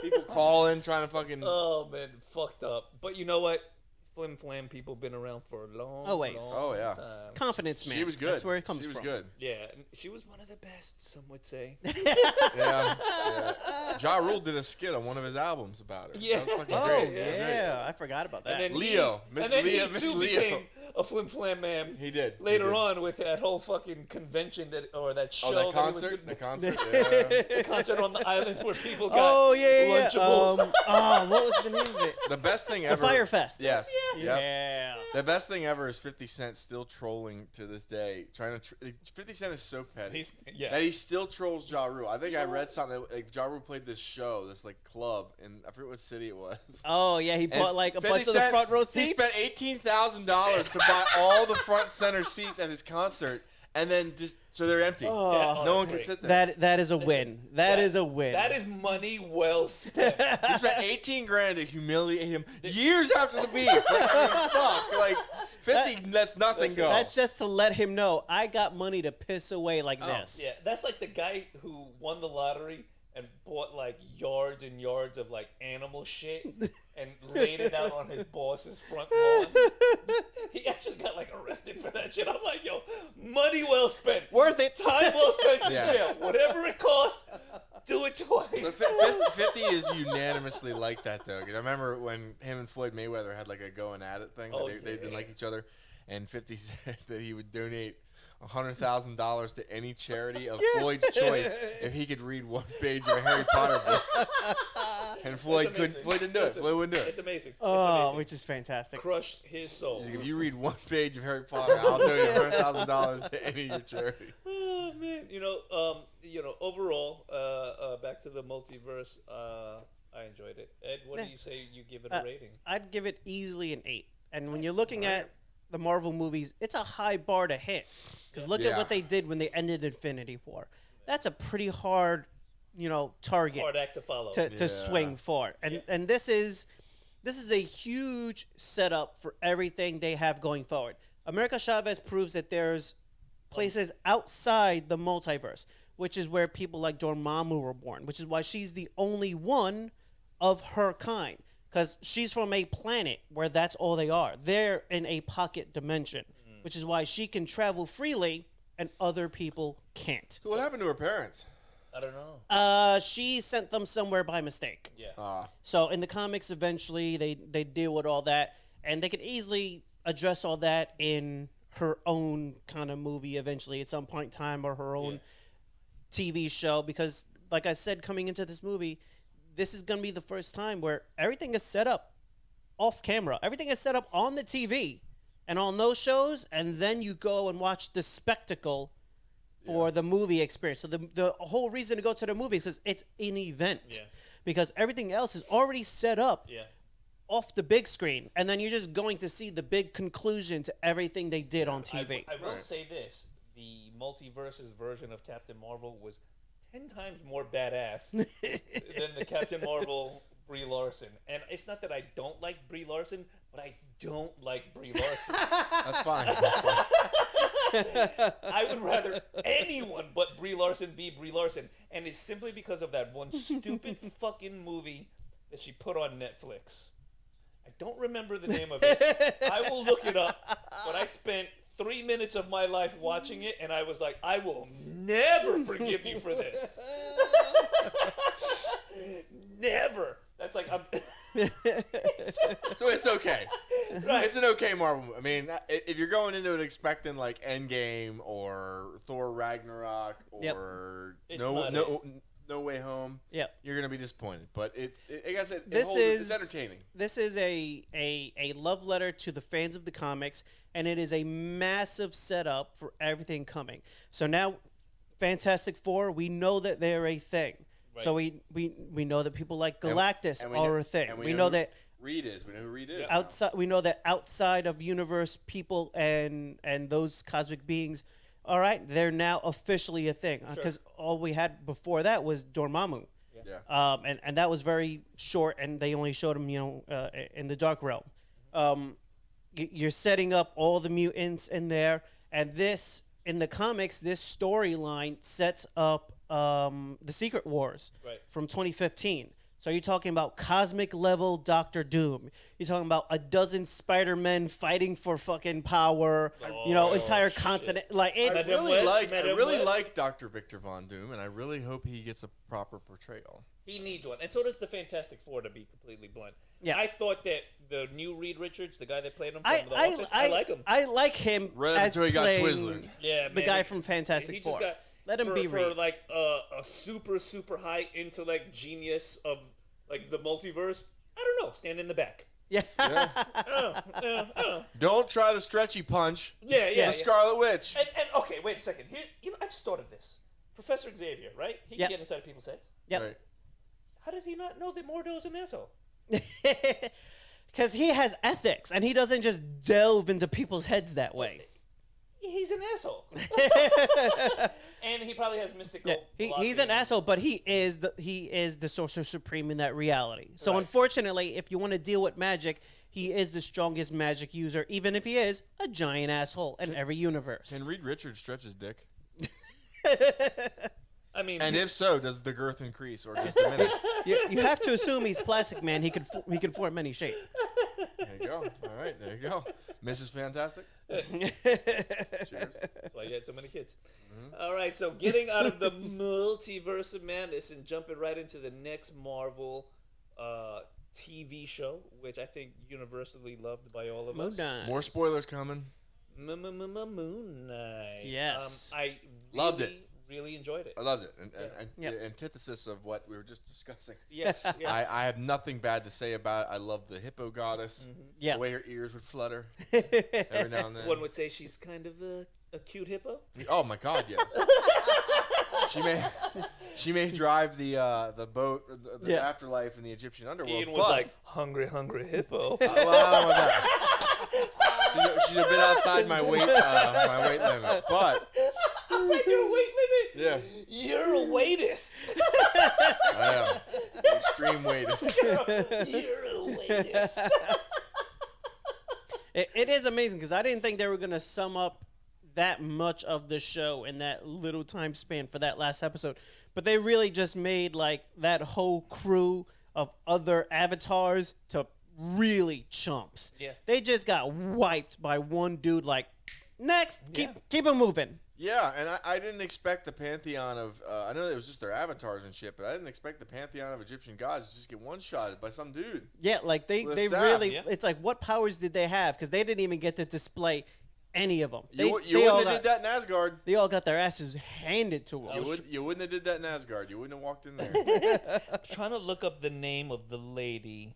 S2: People calling, trying to fucking.
S1: Oh man, fucked up. But you know what? Flim Flam people been around for a long,
S3: Always.
S1: long
S2: Oh, yeah.
S1: time.
S3: Confidence, man.
S2: She was good.
S3: That's where it comes
S2: She was
S3: from.
S2: good.
S1: Yeah, she was one of the best. Some would say.
S2: Yeah. Ja Rule did a skit on one of his albums about her.
S1: Yeah.
S2: That was fucking
S3: Oh
S2: great.
S3: yeah, I forgot about that.
S1: And then
S2: Leo. Miss
S1: and then
S2: Leo.
S1: he
S2: Miss
S1: too
S2: Leo.
S1: became a Flim Flam man.
S2: He did.
S1: Later
S2: He did.
S1: on with that whole fucking convention that show
S2: Oh, that
S1: he
S2: concert?
S1: was
S2: The concert? Yeah.
S1: the concert on the island where people got
S3: Oh yeah.
S1: Lunchables.
S3: What was the name of it?
S2: The best thing
S3: The
S2: ever.
S3: Fire Fest.
S2: Yes. Yep.
S3: Yeah.
S2: The best thing ever is 50 Cent still trolling to this day. 50 Cent is so petty. That he still trolls Ja Rule. I think I read something that Ja Rule played this show, this like club, and I forget what city it was.
S3: Oh yeah, he
S2: And
S3: bought like a
S2: 50
S3: bunch of the
S2: Cent,
S3: front row
S2: He
S3: seats.
S2: spent $18,000 to buy all the front center seats at his concert, and then just so they're empty.
S3: Oh,
S2: No one
S1: that's
S2: can
S1: great.
S2: sit there.
S3: That is a win. That is a win.
S1: That is money well spent.
S2: He spent $18,000 to humiliate him years after the beef. Like, I mean, fuck. Like 50 lets nothing go.
S3: That's just to let him know I got money to piss away like this.
S1: Yeah, that's like the guy who won the lottery and bought like yards and yards of like animal shit and laid it out on his boss's front lawn. He actually got like arrested for that shit. I'm like, yo, money well spent.
S3: Worth it.
S1: Time well spent in
S2: Yeah.
S1: jail. Whatever it costs, do it twice.
S2: Listen, 50 is unanimously like that though. 'Cause I remember when him and Floyd Mayweather had like a going at it thing.
S1: Oh,
S2: They didn't
S1: yeah.
S2: like each other, and 50 said that he would donate $100,000 to any charity of Floyd's choice if he could read one page of a Harry Potter book. And Floyd
S1: It's
S2: couldn't.
S1: amazing.
S2: Floyd didn't do it.
S1: Listen,
S2: Floyd wouldn't do it.
S1: It's amazing. It's
S3: Oh,
S1: amazing.
S3: which is fantastic.
S1: Crushed his soul.
S2: He's like, if you read one page of Harry Potter, I'll donate $100,000 to any of your charity.
S1: Oh man, overall, back to the multiverse. I enjoyed it. Ed, what do you say? You give it a rating?
S3: I'd give it easily an 8. And when you're looking at the Marvel movies, it's a high bar to hit. Because look at
S2: Yeah.
S3: what they did when they ended Infinity War. That's a pretty hard, target
S1: Hard act to follow.
S3: to
S2: Yeah.
S3: swing for. And this is a huge setup for everything they have going forward. America Chavez proves that there's places outside the multiverse, which is where people like Dormammu were born, which is why she's the only one of her kind. Because she's from a planet where that's all they are. They're in a pocket dimension, which is why she can travel freely and other people can't.
S2: So what happened to her parents?
S1: I don't know.
S3: She sent them somewhere by mistake.
S1: Yeah.
S3: So in the comics, eventually they deal with all that, and they can easily address all that in her own kind of movie eventually at some point in time, or her own TV show. Because, like I said, coming into this movie, this is going to be the first time where everything is set up off camera. Everything is set up on the TV and on those shows, and then you go and watch the spectacle for the movie experience. So the whole reason to go to the movies is it's an event.
S1: Yeah.
S3: Because everything else is already set up
S1: Yeah.
S3: off the big screen, and then you're just going to see the big conclusion to everything they did on TV.
S1: I will say this: the Multiverse's version of Captain Marvel was 10 times more badass than the Captain Marvel Brie Larson. And it's not that I don't like Brie Larson, but I don't like Brie Larson.
S2: That's fine. That's fine.
S1: I would rather anyone but Brie Larson be Brie Larson, and it's simply because of that one stupid fucking movie that she put on Netflix. I don't remember the name of it. I will look it up, but I spent 3 minutes of my life watching it, and I was like, I will never forgive you for this. Never. That's like, I'm...
S2: So it's okay.
S1: Right.
S2: It's an okay Marvel movie. I mean, if you're going into it expecting like Endgame or Thor Ragnarok or
S1: It's not
S2: No Way Home,
S3: Yep.
S2: you're gonna be disappointed. But I guess
S3: This
S2: it's
S3: is
S2: entertaining.
S3: This is a love letter to the fans of the comics, and it is a massive setup for everything coming. So now, Fantastic Four, we know that they're a thing.
S1: Right.
S3: So we know that people like Galactus
S2: And we
S3: are
S2: know-
S3: a thing.
S2: and
S3: We know that
S2: Reed is. We know who Reed is.
S3: outside we know that outside of universe people and those cosmic beings, all right, they're now officially a thing, because all we had before that was Dormammu.
S2: Yeah.
S3: And that was very short, and they only showed him, in the Dark Realm. You're setting up all the mutants in there, and this, in the comics, this storyline sets up the Secret Wars from 2015. So you're talking about cosmic level Doctor Doom. You're talking about a dozen Spider-Men fighting for fucking power. Entire continent. Like
S2: I
S3: it's
S2: really like Dr. Victor Von Doom, and I really hope he gets a proper portrayal.
S1: He needs one. And so does the Fantastic Four, to be completely blunt.
S3: Yeah.
S1: I thought that the new Reed Richards, the guy that played him from The Office, I like him.
S3: I like him
S2: Right
S3: as
S2: until he got
S3: playing
S2: Twizzlered.
S1: Yeah,
S3: the
S1: man,
S3: guy
S1: he-
S3: from Fantastic
S1: he just
S3: Four.
S1: got,
S3: Let him
S1: for,
S3: be
S1: for
S3: Reed.
S1: like a super high intellect genius of like the multiverse. I don't know. Stand in the back.
S3: Yeah.
S2: Don't try to stretchy punch
S1: Yeah.
S2: the Scarlet Witch.
S1: And okay, wait a second. Here's, I just thought of this. Professor Xavier, right? He
S3: Yep.
S1: can get inside people's heads.
S3: Yep.
S2: Right.
S1: How did he not know that Mordo's an asshole?
S3: Because he has ethics, and he doesn't just delve into people's heads that way.
S1: He's an asshole. And he probably has mystical.
S3: He's
S1: velocity.
S3: an asshole, but he is the sorcerer supreme in that reality. So
S1: Right.
S3: unfortunately, if you want to deal with magic, he is the strongest magic user, even if he is a giant asshole in every universe.
S2: Can Reed Richards stretch his dick?
S1: I mean,
S2: And if so, does the girth increase or just diminish?
S3: you have to assume he's Plastic Man. He can form any shape.
S2: There you go. All right, there you go. Mrs. Fantastic. Cheers.
S1: that's why you had so many kids. All right, so getting out of the Multiverse of Madness and jumping right into the next Marvel TV show, which I think universally loved by all of us.
S2: More spoilers coming.
S1: Moon Knight.
S3: Yes.
S1: I
S2: Loved it.
S1: Really enjoyed it.
S2: I loved it. And
S3: Yeah.
S2: the antithesis of what we were just discussing.
S1: Yes. Yeah.
S2: I have nothing bad to say about it. I love the hippo goddess.
S3: Yeah.
S2: The way her ears would flutter every now and then.
S1: One would say she's kind of a cute hippo.
S2: Oh my God, yes. she may drive the boat, the afterlife in the Egyptian underworld.
S1: Ian was like, hungry hippo.
S2: well, I don't know about that. She's a bit outside my weight limit, but
S1: Outside your weight limit.
S2: yeah,
S1: You're a weightist.
S2: I am the extreme weightist.
S1: You're a weightist.
S3: It is amazing because I didn't think they were going to sum up that much of the show in that little time span for that last episode. But they really just made like that whole crew of other avatars to really chumps.
S1: Yeah.
S3: They just got wiped by one dude like, next, keep it moving.
S2: Yeah, and I didn't expect the pantheon of. I know it was just their avatars and shit, but I didn't expect the pantheon of Egyptian gods to just get one-shotted by some dude.
S3: Yeah, like they
S2: With a staff.
S3: really.
S1: Yeah.
S3: It's like, what powers did they have? Because they didn't even get to display any of them.
S2: You wouldn't have did that in Asgard.
S3: They all got their asses handed to them.
S2: You wouldn't have did that in Asgard. You wouldn't have walked in there.
S1: I'm trying to look up the name of the lady.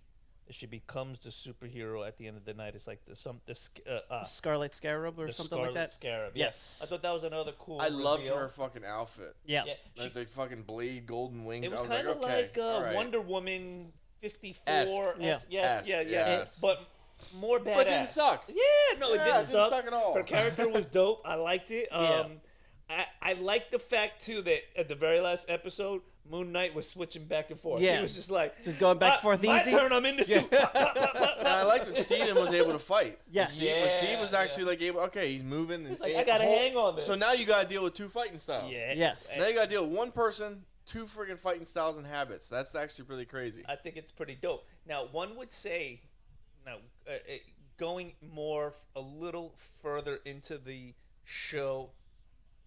S1: She becomes the superhero at the end of the night. It's like
S3: Scarlet Scarab or
S1: the
S3: something
S1: Scarlet
S3: like that.
S1: Scarab.
S3: Yes.
S1: I thought that was another cool.
S2: I loved
S1: reveal.
S2: her fucking outfit.
S3: Yeah.
S1: Yeah,
S2: Like the fucking blade, golden wings.
S1: it was
S2: I was
S1: kind of
S2: like, okay, all right.
S1: Wonder Woman 54.
S3: Yeah.
S1: Yes,
S2: Esque,
S1: yeah.
S2: yes.
S1: But more badass.
S2: But it didn't suck.
S1: Yeah, no, it
S2: Yeah,
S1: didn't suck.
S2: at all.
S1: Her character was dope. I liked it.
S3: Yeah.
S1: I liked the fact too that at the very last episode, Moon Knight was switching back and forth.
S3: Yeah.
S1: He was just like
S3: Just going back and forth
S1: My
S3: easy.
S1: turn. I'm in the suit.
S2: And I liked when Steven was able to fight.
S3: Yes.
S2: When Steve
S1: Yeah,
S2: was actually like able. Okay, he's moving.
S1: He's like, I gotta hang on this.
S2: So now you gotta deal with two fighting styles.
S1: Yeah.
S3: Yes.
S2: Now you gotta deal with one person, two friggin' fighting styles and habits. That's actually really crazy.
S1: I think it's pretty dope. Now, one would say, going a little further into the show,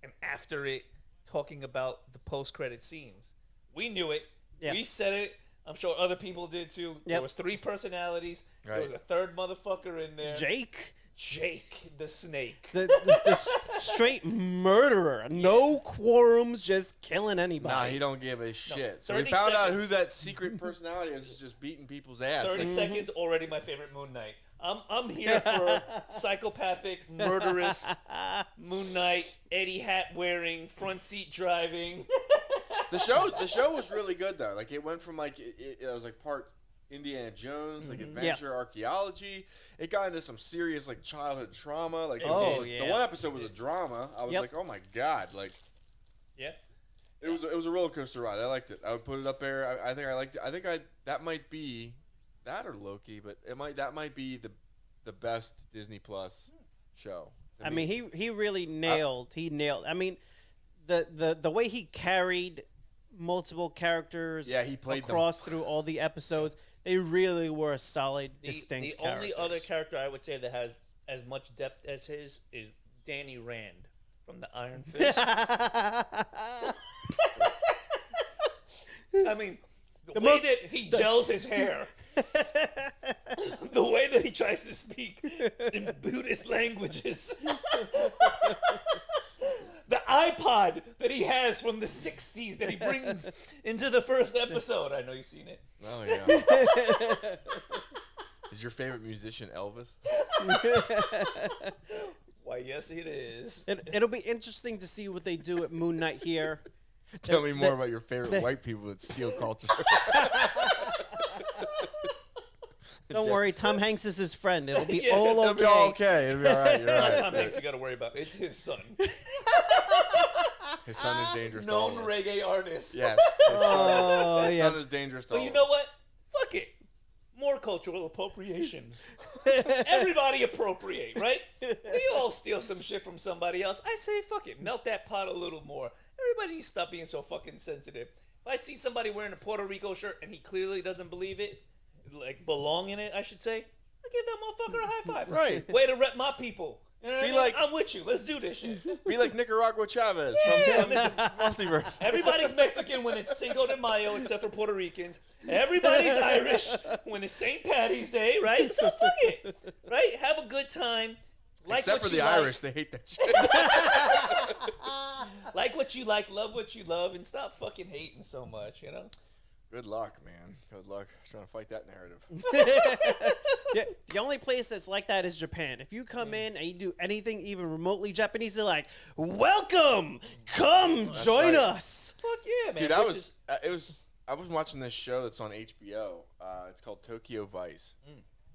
S1: and after it, talking about the post-credit scenes. We knew it.
S3: Yeah.
S1: We said it. I'm sure other people did too. There was 3 personalities. There
S2: Right.
S1: was a third motherfucker in there.
S3: Jake,
S1: Jake the Snake.
S3: the straight murderer. No quorums, just killing anybody.
S2: Nah, he don't give a shit. So we
S1: 30
S2: found out
S1: seconds.
S2: who that secret personality is just beating people's ass.
S1: 30
S2: Like,
S1: seconds, already my favorite Moon Knight. I'm here for psychopathic, murderous Moon Knight, Eddie hat wearing, front seat driving.
S2: the show was really good though. Like it went from like it was like part Indiana Jones, like adventure archaeology. It got into some serious like childhood trauma. Like the one episode was a drama. I was like, oh my god, like
S1: Yeah.
S2: it was a roller coaster ride. I liked it. I would put it up there. I think I liked it. I think that might be that or Loki, but that might be the best Disney Plus show.
S3: I mean, he really nailed. I mean, the way he carried multiple characters.
S2: Yeah, he played them.
S3: across through all the episodes. They really were a solid, distinct
S1: The only
S3: characters.
S1: other character I would say that has as much depth as his is Danny Rand from the Iron Fist. I mean, the way that he gels his hair, the way that he tries to speak in Buddhist languages, the iPod that he has from the 60s that he brings into the first episode. I know you've seen it.
S2: Oh yeah. Is your favorite musician Elvis?
S1: Why, yes, it is.
S3: It'll be interesting to see what they do at Moon Knight here.
S2: Tell me more about your favorite white people that steal culture.
S3: Don't worry, Tom Hanks is his friend. It'll be
S1: Yeah,
S3: all
S2: It'll
S3: okay.
S2: be all okay. It'll be all right. You're
S1: Not
S2: right.
S1: Tom Hanks you got to worry about. It's his son.
S2: His son is dangerous to all
S1: Known
S2: of us.
S1: reggae artist.
S2: Yes.
S3: Oh,
S2: His
S3: yeah.
S2: son is dangerous to
S1: But
S2: all
S1: you
S2: of
S1: know
S2: us.
S1: what? Fuck it. More cultural appropriation. Everybody appropriate, right? We all steal some shit from somebody else. I say, fuck it. Melt that pot a little more. Everybody needs to stop being so fucking sensitive. If I see somebody wearing a Puerto Rico shirt and he clearly doesn't believe it, like belong in it, I should say, I give that motherfucker a high five.
S2: Right.
S1: Way to rep my people. You know what I
S2: Be
S1: mean?
S2: like-
S1: I'm with you. Let's do this shit.
S2: Be like Nicaragua Chavez
S1: Yeah,
S2: from
S1: listen.
S2: Multiverse.
S1: Everybody's Mexican when it's Cinco de Mayo, except for Puerto Ricans. Everybody's Irish when it's St. Patty's Day, right? So fuck it, right? Have a good time. Like
S2: Except
S1: what
S2: for
S1: you
S2: the
S1: like.
S2: Irish, they hate that shit.
S1: Like what you like, love what you love, and stop fucking hating so much, you know?
S2: Good luck, man. Good luck trying to fight that narrative.
S3: Yeah, the only place that's like that is Japan. If you come in and you do anything even remotely Japanese, they're like, "Welcome, come join
S2: right.
S3: us."
S1: Fuck yeah, man.
S2: Dude, I was watching this show that's on HBO. It's called Tokyo Vice.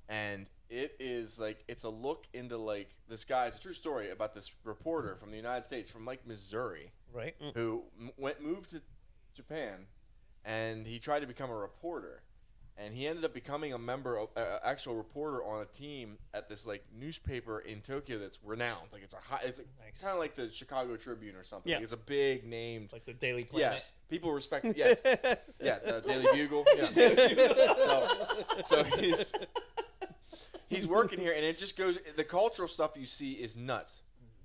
S2: And it is like it's a look into like this guy. It's a true story about this reporter from the United States, from like Missouri,
S1: right?
S2: who moved to Japan, and he tried to become a reporter, and he ended up becoming a member of actual reporter on a team at this like newspaper in Tokyo that's renowned. Like it's it's like,
S1: Nice.
S2: kind of like the Chicago Tribune or something.
S3: Yeah.
S2: Like, it's a big named.
S1: Like the Daily Planet.
S2: Yes, people respect. Yes, yeah, the Daily Bugle. Yeah. So he's working here, and it just goes. The cultural stuff you see is nuts.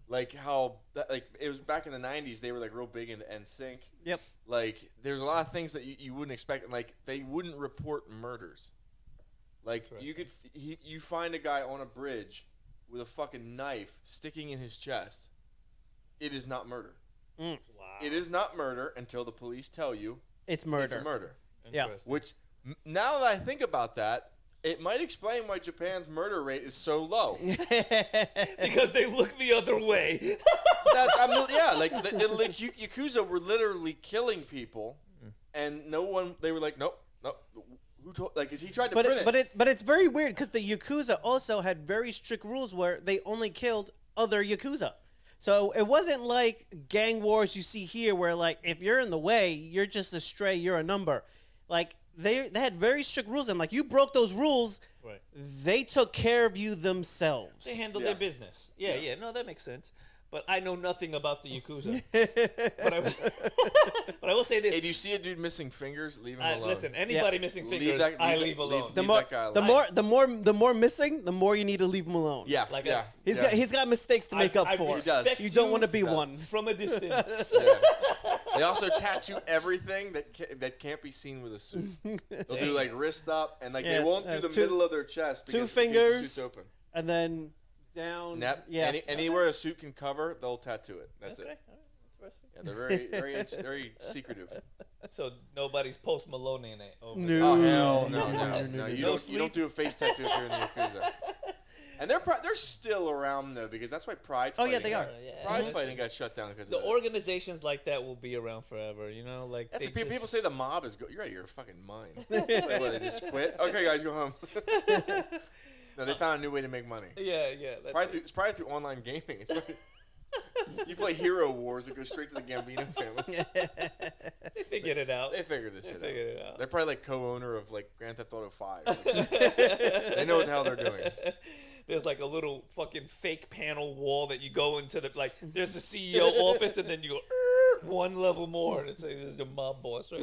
S2: like how that, like it was back in the 90s. They were like real big into NSYNC.
S3: Yep.
S2: Like there's a lot of things that you wouldn't expect, and like they wouldn't report murders. Like you find a guy on a bridge with a fucking knife sticking in his chest. It is not murder.
S3: Mm.
S1: Wow.
S2: It is not murder until the police tell you
S3: It's murder.
S2: it's a murder.
S3: Yeah.
S2: Which, now that I think about that, it might explain why Japan's murder rate is so low.
S1: Because they look the other way.
S2: Like Yakuza were literally killing people, and no one. They were like, nope. Who told? Like, cause he tried to print it.
S3: But it's very weird because the Yakuza also had very strict rules where they only killed other Yakuza. So it wasn't like gang wars you see here, where like if you're in the way, you're just a stray, you're a number. Like they had very strict rules, and like you broke those rules,
S1: Right.
S3: they took care of you themselves.
S1: They handle
S2: Yeah.
S1: their business. Yeah. No, that makes sense. But I know nothing about the Yakuza. but I will say this.
S2: If you see a dude missing fingers, leave him alone.
S1: Listen, anybody missing
S2: Leave
S1: fingers,
S2: that-
S1: I
S2: leave
S1: leave
S2: that-
S1: alone.
S3: The
S2: leave
S3: more,
S2: that guy
S3: the
S2: alone.
S3: more missing, the more you need to leave him alone.
S2: Yeah,
S1: Like
S2: yeah.
S3: He's got mistakes to make up
S1: I
S3: for.
S1: respect
S3: You don't
S1: you
S3: want to be
S2: He does.
S3: one.
S1: from a distance.
S2: Yeah. They also tattoo everything that can't be seen with a suit. They'll do like wrist up, and like
S3: Yeah,
S2: they won't do the middle of their chest.
S3: two
S2: because
S3: fingers.
S2: the suit's open.
S3: And then down.
S2: Yep.
S3: Yeah.
S2: Anywhere a suit can cover, they'll tattoo it. That's
S1: Okay.
S2: it.
S1: All right. Interesting.
S2: Yeah, they're very secretive.
S1: So nobody's Post Malone in it. Over
S3: No.
S1: there.
S2: Oh hell
S3: No,
S2: no! You
S1: No
S2: don't
S1: sleep?
S2: do a face tattoo if you're in the Yakuza. And they're still around though, because that's why Pride.
S3: Oh, yeah,
S2: Fighting
S3: they are.
S2: Pride
S1: listen,
S2: fighting got shut down because
S1: The
S2: of that.
S1: organizations like that will be around forever. You know, like
S2: That's
S1: they
S2: the people
S1: just-
S2: say the mob is. You're out of your fucking mind. Like, what, they just quit. Okay, guys, go home. No, they found a new way to make money.
S1: Yeah. That's
S2: It's probably through online gaming. You play Hero Wars, it goes straight to the Gambino family.
S1: They figured it out.
S2: They figured this
S1: They
S2: shit
S1: figured
S2: out.
S1: it out.
S2: They're probably like co-owner of like Grand Theft Auto 5. They know what the hell they're doing.
S1: There's like a little fucking fake panel wall that you go into the like. There's the CEO office, and then you go one level more, and it's like this is the mob boss. Right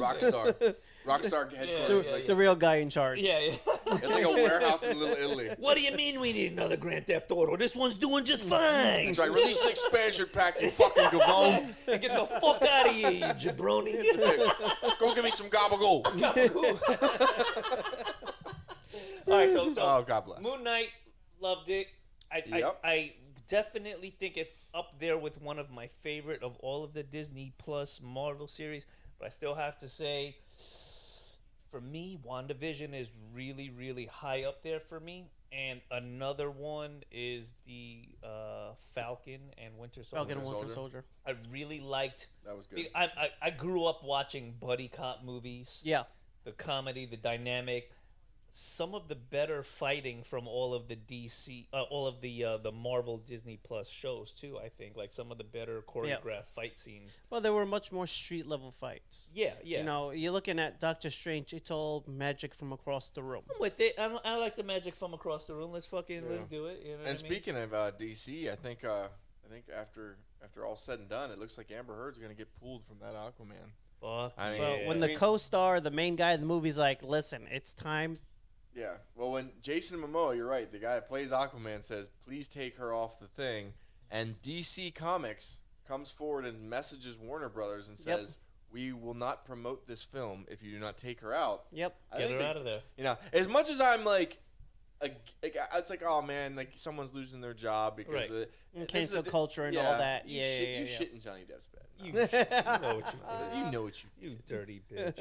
S2: Rockstar headquarters.
S1: yeah,
S2: like,
S3: The real guy in charge.
S1: Yeah.
S2: It's like a warehouse in Little Italy.
S1: What do you mean we need another Grand Theft Auto? This one's doing just fine.
S2: It's like, release an expansion pack, you fucking gavone.
S1: Get the fuck out of here, you jabroni.
S2: Go give me some gabagool.
S1: All right, so
S2: Oh, God bless.
S1: Moon Knight, loved it.
S2: Yep.
S1: I definitely think it's up there with one of my favorite of all of the Disney Plus Marvel series. But I still have to say, for me, WandaVision is really, really high up there for me. And another one is the Falcon and Winter Soldier.
S3: Falcon and Winter
S2: Soldier.
S3: Soldier.
S1: I really liked.
S2: That was good.
S1: I grew up watching buddy cop movies.
S3: Yeah.
S1: The comedy, the dynamic, some of the better fighting from all of the DC, all of the Marvel Disney Plus shows too. I think like some of the better choreographed fight scenes.
S3: Well, there were much more street level fights.
S1: Yeah.
S3: You know, you're looking at Doctor Strange. It's all magic from across the room.
S1: I'm with it. I like the magic from across the room. Let's do it. You know what
S2: And
S1: I mean?
S2: speaking of DC, I think after all said and done, it looks like Amber Heard's gonna get pulled from that Aquaman.
S1: Fuck.
S2: I mean,
S3: Well,
S1: yeah.
S3: when the co-star, the main guy of the movie's like, "Listen, it's time."
S2: Yeah. Well, when Jason Momoa, you're right, the guy that plays Aquaman says, "Please take her off the thing," and DC Comics comes forward and messages Warner Brothers and
S3: Yep.
S2: says, "We will not promote this film if you do not take her out."
S3: Yep.
S2: I
S1: Get
S2: think
S1: her out of there.
S2: You know, as much as I'm like, it's like, oh man, like someone's losing their job because
S1: Right.
S2: of it.
S3: And
S2: This is
S3: cancel
S2: a
S3: culture and all that. Yeah, yeah,
S2: You
S3: yeah.
S2: shit in Johnny Depp's bed.
S1: You know what you did.
S2: You know what you
S1: You dirty bitch.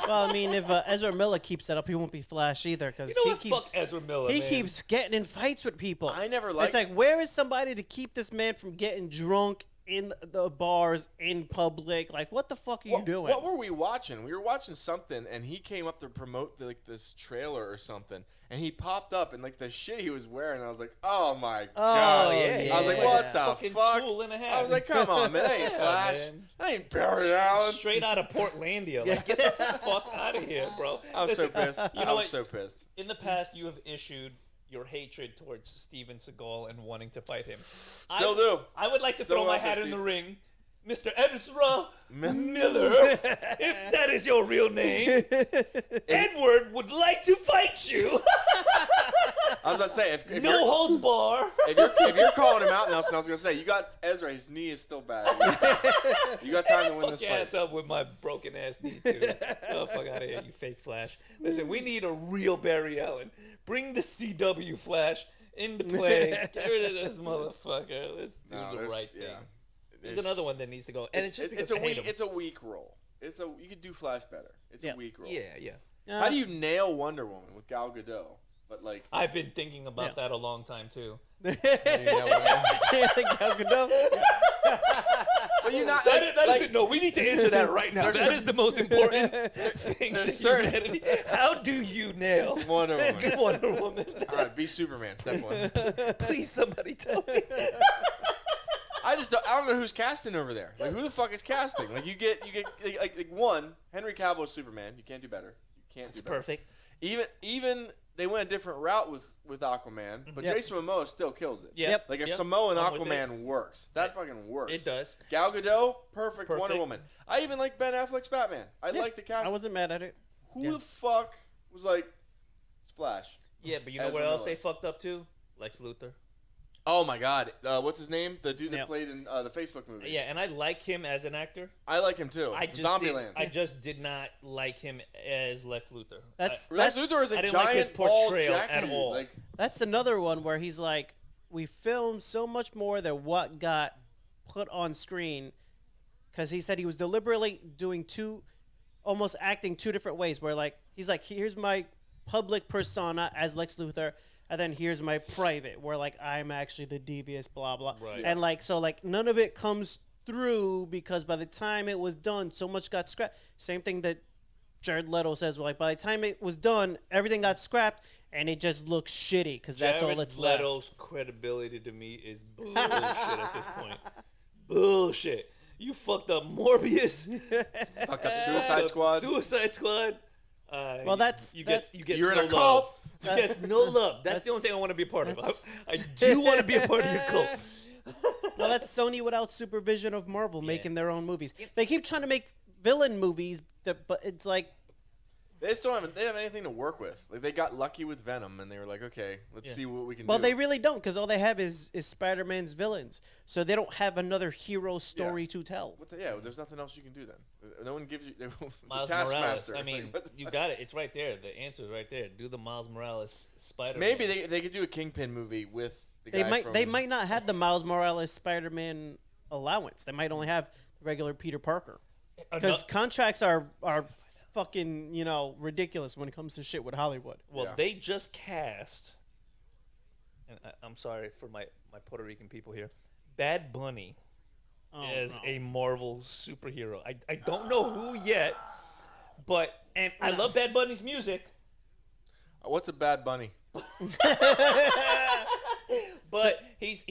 S3: Well, I mean, if Ezra Miller keeps that up, he won't be Flash either, because
S1: You know
S3: he
S1: what?
S3: keeps
S1: Fuck Ezra Miller.
S3: he
S1: man.
S3: keeps getting in fights with people.
S2: I never liked.
S3: It's like, where is somebody to keep this man from getting drunk in the bars in public? Like, what the fuck are you doing?
S2: What were we watching? We were watching something, and he came up to promote this trailer or something, and he popped up, and like the shit he was wearing, I was like, oh my god!
S1: yeah,
S2: I was like,
S1: yeah.
S2: what the
S1: Fucking
S2: fuck?
S1: tool and a half.
S2: I was like, come on, man, that ain't
S1: Yeah,
S2: Flash,
S1: man.
S2: that ain't Barry Allen.
S1: Straight out of Portlandia. Like, get the fuck out of here, bro.
S2: I was so
S1: Listen,
S2: pissed.
S1: You know
S2: I
S1: what?
S2: was so pissed.
S1: In the past, you have issued your hatred towards Steven Seagal and wanting to fight him.
S2: Still do.
S1: I would like to
S2: Still
S1: throw my
S2: out there,
S1: hat in
S2: Steve.
S1: the ring. Mr. Ezra Miller, if that is your real name, Edward would like to fight you.
S2: I was about to say if
S1: no
S2: you're,
S1: holds bar.
S2: if you're calling him out, Nelson, I was gonna say you got Ezra. His knee is still bad. You got time to win
S1: Fuck
S2: this
S1: your
S2: fight.
S1: ass up with my broken ass knee too. Oh, fuck out of here, you fake Flash. Listen, we need a real Barry Allen. Bring the CW Flash into play. Get rid of this motherfucker. Let's do the right thing. There's another one that needs to go, and it's just because I hate him.
S2: It's a weak role. You could do Flash better. It's a weak role.
S1: Yeah.
S2: How do you nail Wonder Woman with Gal Gadot? But like,
S1: I've been thinking about that a long time too.
S3: Gal Gadot?
S2: but you're not.
S1: That is, no, we need to answer that right now. That is the most important thing to humanity. How do you nail
S2: Wonder Woman?
S1: Wonder Woman?
S2: All right, be Superman. Step one.
S1: Please, somebody tell me.
S2: I don't know who's casting over there. Like, who the fuck is casting? Like, you get like one Henry Cavill is Superman. You can't do better.
S1: It's perfect.
S2: Even they went a different route with Aquaman, but Jason Momoa still kills it.
S1: Yep.
S2: Like a Samoan Aquaman works. That fucking works.
S1: It does.
S2: Gal Gadot, perfect. Wonder Woman. I even like Ben Affleck's Batman. I like the cast.
S3: I wasn't mad at it.
S2: Who the fuck was like Splash?
S1: Yeah, but you know
S2: Ezra
S1: where else
S2: Miller.
S1: they fucked up too? Lex Luthor.
S2: Oh my God, what's his name? The dude that played in the Facebook movie.
S1: Yeah, and I like him as an actor.
S2: I like him too. Zombieland.
S1: I just did not like him as Lex Luthor.
S2: Lex Luthor is a
S1: I didn't
S2: giant
S1: like his portrayal at
S2: dude.
S1: all.
S2: Like,
S3: That's another one where he's like, we filmed so much more than what got put on screen, because he said he was deliberately doing almost acting two different ways. Where like he's like, here's my public persona as Lex Luthor, and then here's my private, where like I'm actually the devious, blah blah.
S1: Right.
S3: And like so like none of it comes through because by the time it was done, so much got scrapped. Same thing that Jared Leto says. Like by the time it was done, everything got scrapped, and it just looks shitty because that's all that's left.
S1: Jared Leto's credibility to me is bullshit at this point. Bullshit. You fucked up Morbius.
S2: fucked up Suicide Squad.
S1: Suicide Squad.
S3: Well,
S1: you get
S2: you're
S1: no
S2: in a cult.
S1: love. You get no love. That's the only thing I want to be a part of. I do want to be a part of your cult.
S3: Well, that's Sony without supervision of Marvel making their own movies. They keep trying to make villain movies, but it's like
S2: They just don't have anything to work with. Like they got lucky with Venom, and they were like, okay, let's see what we can do.
S3: Well, they really don't, because all they have is Spider-Man's villains, so they don't have another hero story to tell.
S2: There's nothing else you can do then. No one gives you
S1: Miles Morales. I mean, you got it. It's right there. The answer's right there. Do the Miles Morales Spider-Man.
S2: Maybe they could do a Kingpin movie with the guy
S3: They might not have the Miles Morales Spider-Man allowance. They might only have the regular Peter Parker, because contracts are fucking ridiculous when it comes to shit with Hollywood.
S1: Well, they just cast, and I'm sorry for my Puerto Rican people here, Bad Bunny as a Marvel superhero. I don't know who yet, but I love Bad Bunny's music.
S2: What's a Bad Bunny?
S1: But he's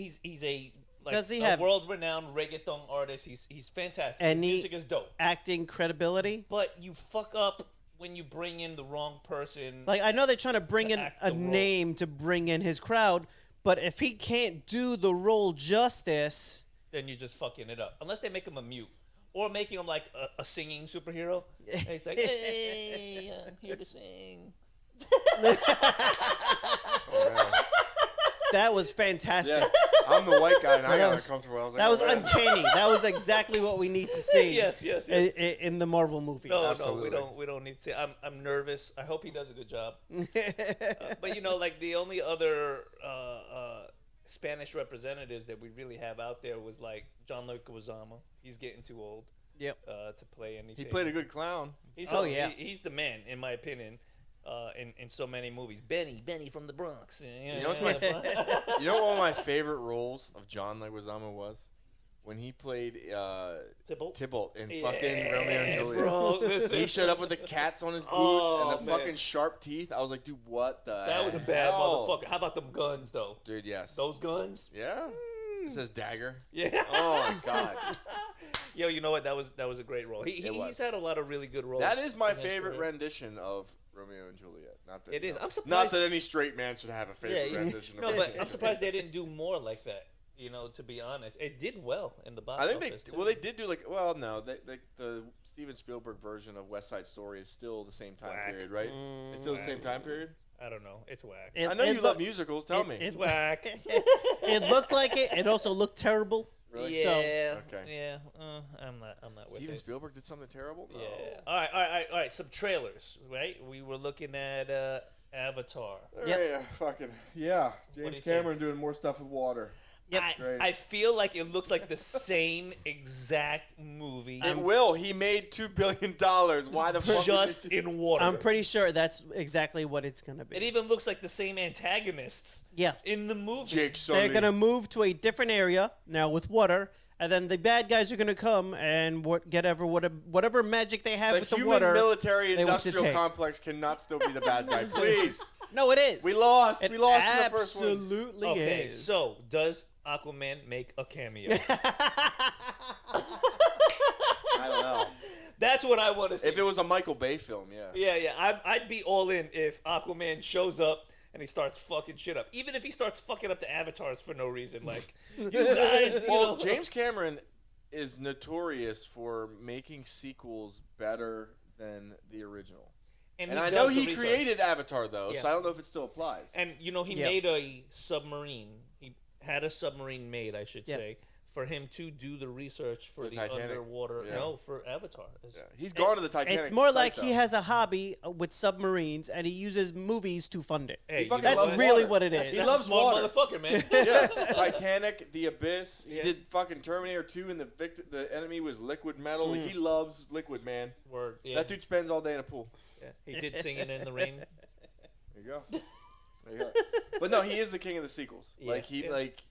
S1: a
S3: Does he
S1: a
S3: have
S1: world-renowned reggaeton artist? He's fantastic. His
S3: any
S1: music is dope.
S3: acting credibility?
S1: But you fuck up when you bring in the wrong person.
S3: Like, I know they're trying to bring in
S1: act
S3: a
S1: the role.
S3: name to bring in his crowd, but if he can't do the role justice,
S1: then you're just fucking it up. Unless they make him a mute. Or making him like a singing superhero. And he's like, hey, I'm here to sing.
S3: that was fantastic.
S2: Yeah, I'm the white guy, and I got
S3: was-
S2: uncomfortable. I was like,
S3: That was
S2: oh, man.
S3: uncanny. That was exactly what we need to see.
S1: Yes.
S3: In the Marvel movies.
S1: No,
S2: Absolutely.
S1: we don't need to. I'm nervous. I hope he does a good job. But like the only other Spanish representatives that we really have out there was like John Leguizamo. He's getting too old.
S3: Yep.
S1: To play anything.
S2: He played a good clown.
S1: He's he's the man in my opinion. In so many movies, Benny from the Bronx.
S2: You know what one of my favorite roles of John Leguizamo was? When he played Tybalt in fucking Romeo and Juliet.
S1: Bro, listen.
S2: He showed up with the cats on his boots and the
S1: man.
S2: fucking sharp teeth. I was like, dude, what the
S1: That was a bad
S2: hell?
S1: motherfucker. How about them guns though?
S2: Dude, yes.
S1: Those guns?
S2: Yeah. It says dagger.
S1: Yeah.
S2: Oh my god.
S1: Yo, you know what? That was a great role. He's had a lot of really good roles.
S2: That is my
S1: in his
S2: favorite
S1: career.
S2: rendition of Romeo and Juliet. Not that
S1: It is. I'm surprised.
S2: Not that any straight man should have a favorite rendition.
S1: No,
S2: of
S1: but
S2: Romeo
S1: I'm
S2: and
S1: surprised they didn't do more like that. To be honest, it did well in the box
S2: I think
S1: office. too.
S2: they did do no, the Steven Spielberg version of West Side Story is still the same time period, right? It's still the same time period.
S1: I don't know. It's whack.
S2: I know you love musicals. Tell me.
S1: It's whack.
S3: It looked like it. It also looked terrible.
S2: Really?
S1: Yeah.
S3: So-
S2: Okay.
S1: Yeah. I'm not with
S2: Steven
S1: it.
S2: Spielberg did something terrible? No.
S1: Yeah. All right. Some trailers, right? We were looking at Avatar.
S3: Yep.
S2: Fucking
S1: do
S2: James
S1: you
S2: Cameron doing more stuff with water.
S3: Yep.
S2: Great.
S1: I feel like it looks like the same exact movie.
S2: It will. He made $2 billion. Why the fuck?
S1: Just in water.
S3: I'm pretty sure that's exactly what it's gonna be.
S1: It even looks like the same antagonists
S3: Yeah.
S1: in the movie.
S2: Jake
S3: They're
S2: Sully.
S3: gonna move to a different area now with water, and then the bad guys are gonna come and whatever magic they have
S2: The
S3: with the
S2: human
S3: water.
S2: military
S3: they want to
S2: industrial
S3: take.
S2: complex cannot still be the bad guy. Please.
S3: No, it is.
S2: We lost.
S3: It
S2: We lost in the first one.
S3: absolutely
S1: Okay,
S3: is.
S1: so does Aquaman make a cameo?
S2: I don't know.
S1: That's what I want to see.
S2: If it was a Michael Bay film, yeah.
S1: Yeah. I'd be all in if Aquaman shows up and he starts fucking shit up. Even if he starts fucking up the avatars for no reason. Like, you guys, you
S2: Well,
S1: know.
S2: James Cameron is notorious for making sequels better than the original. And
S1: he
S2: I
S1: does
S2: know
S1: the
S2: he
S1: research.
S2: created Avatar, though,
S1: Yeah.
S2: so I don't know if it still applies.
S1: And, you know, he
S3: Yeah.
S1: made a submarine. He had a submarine made, I should
S3: Yeah.
S1: say, for him to do the research for
S2: The
S1: the
S2: Titanic.
S1: underwater.
S2: Yeah.
S1: No, for Avatar.
S2: Yeah. He's gone to the Titanic.
S3: It's more
S2: site,
S3: like
S2: though.
S3: he has a hobby with submarines, and he uses movies to fund it.
S1: Hey,
S2: He fucking
S3: That's
S2: loves
S3: really
S2: water.
S3: what it is.
S2: He
S1: That's
S2: loves
S1: a smart
S2: water.
S1: motherfucker, man.
S2: Yeah, Titanic, The Abyss. He
S1: Yeah.
S2: did fucking Terminator 2, and the enemy was liquid metal. He loves liquid, man.
S1: Word. Yeah.
S2: That dude spends all day in a pool.
S1: Yeah. He did Singing in the Rain.
S2: There you go. There you go. But no, he is the king of the sequels.
S1: Yeah.
S2: Like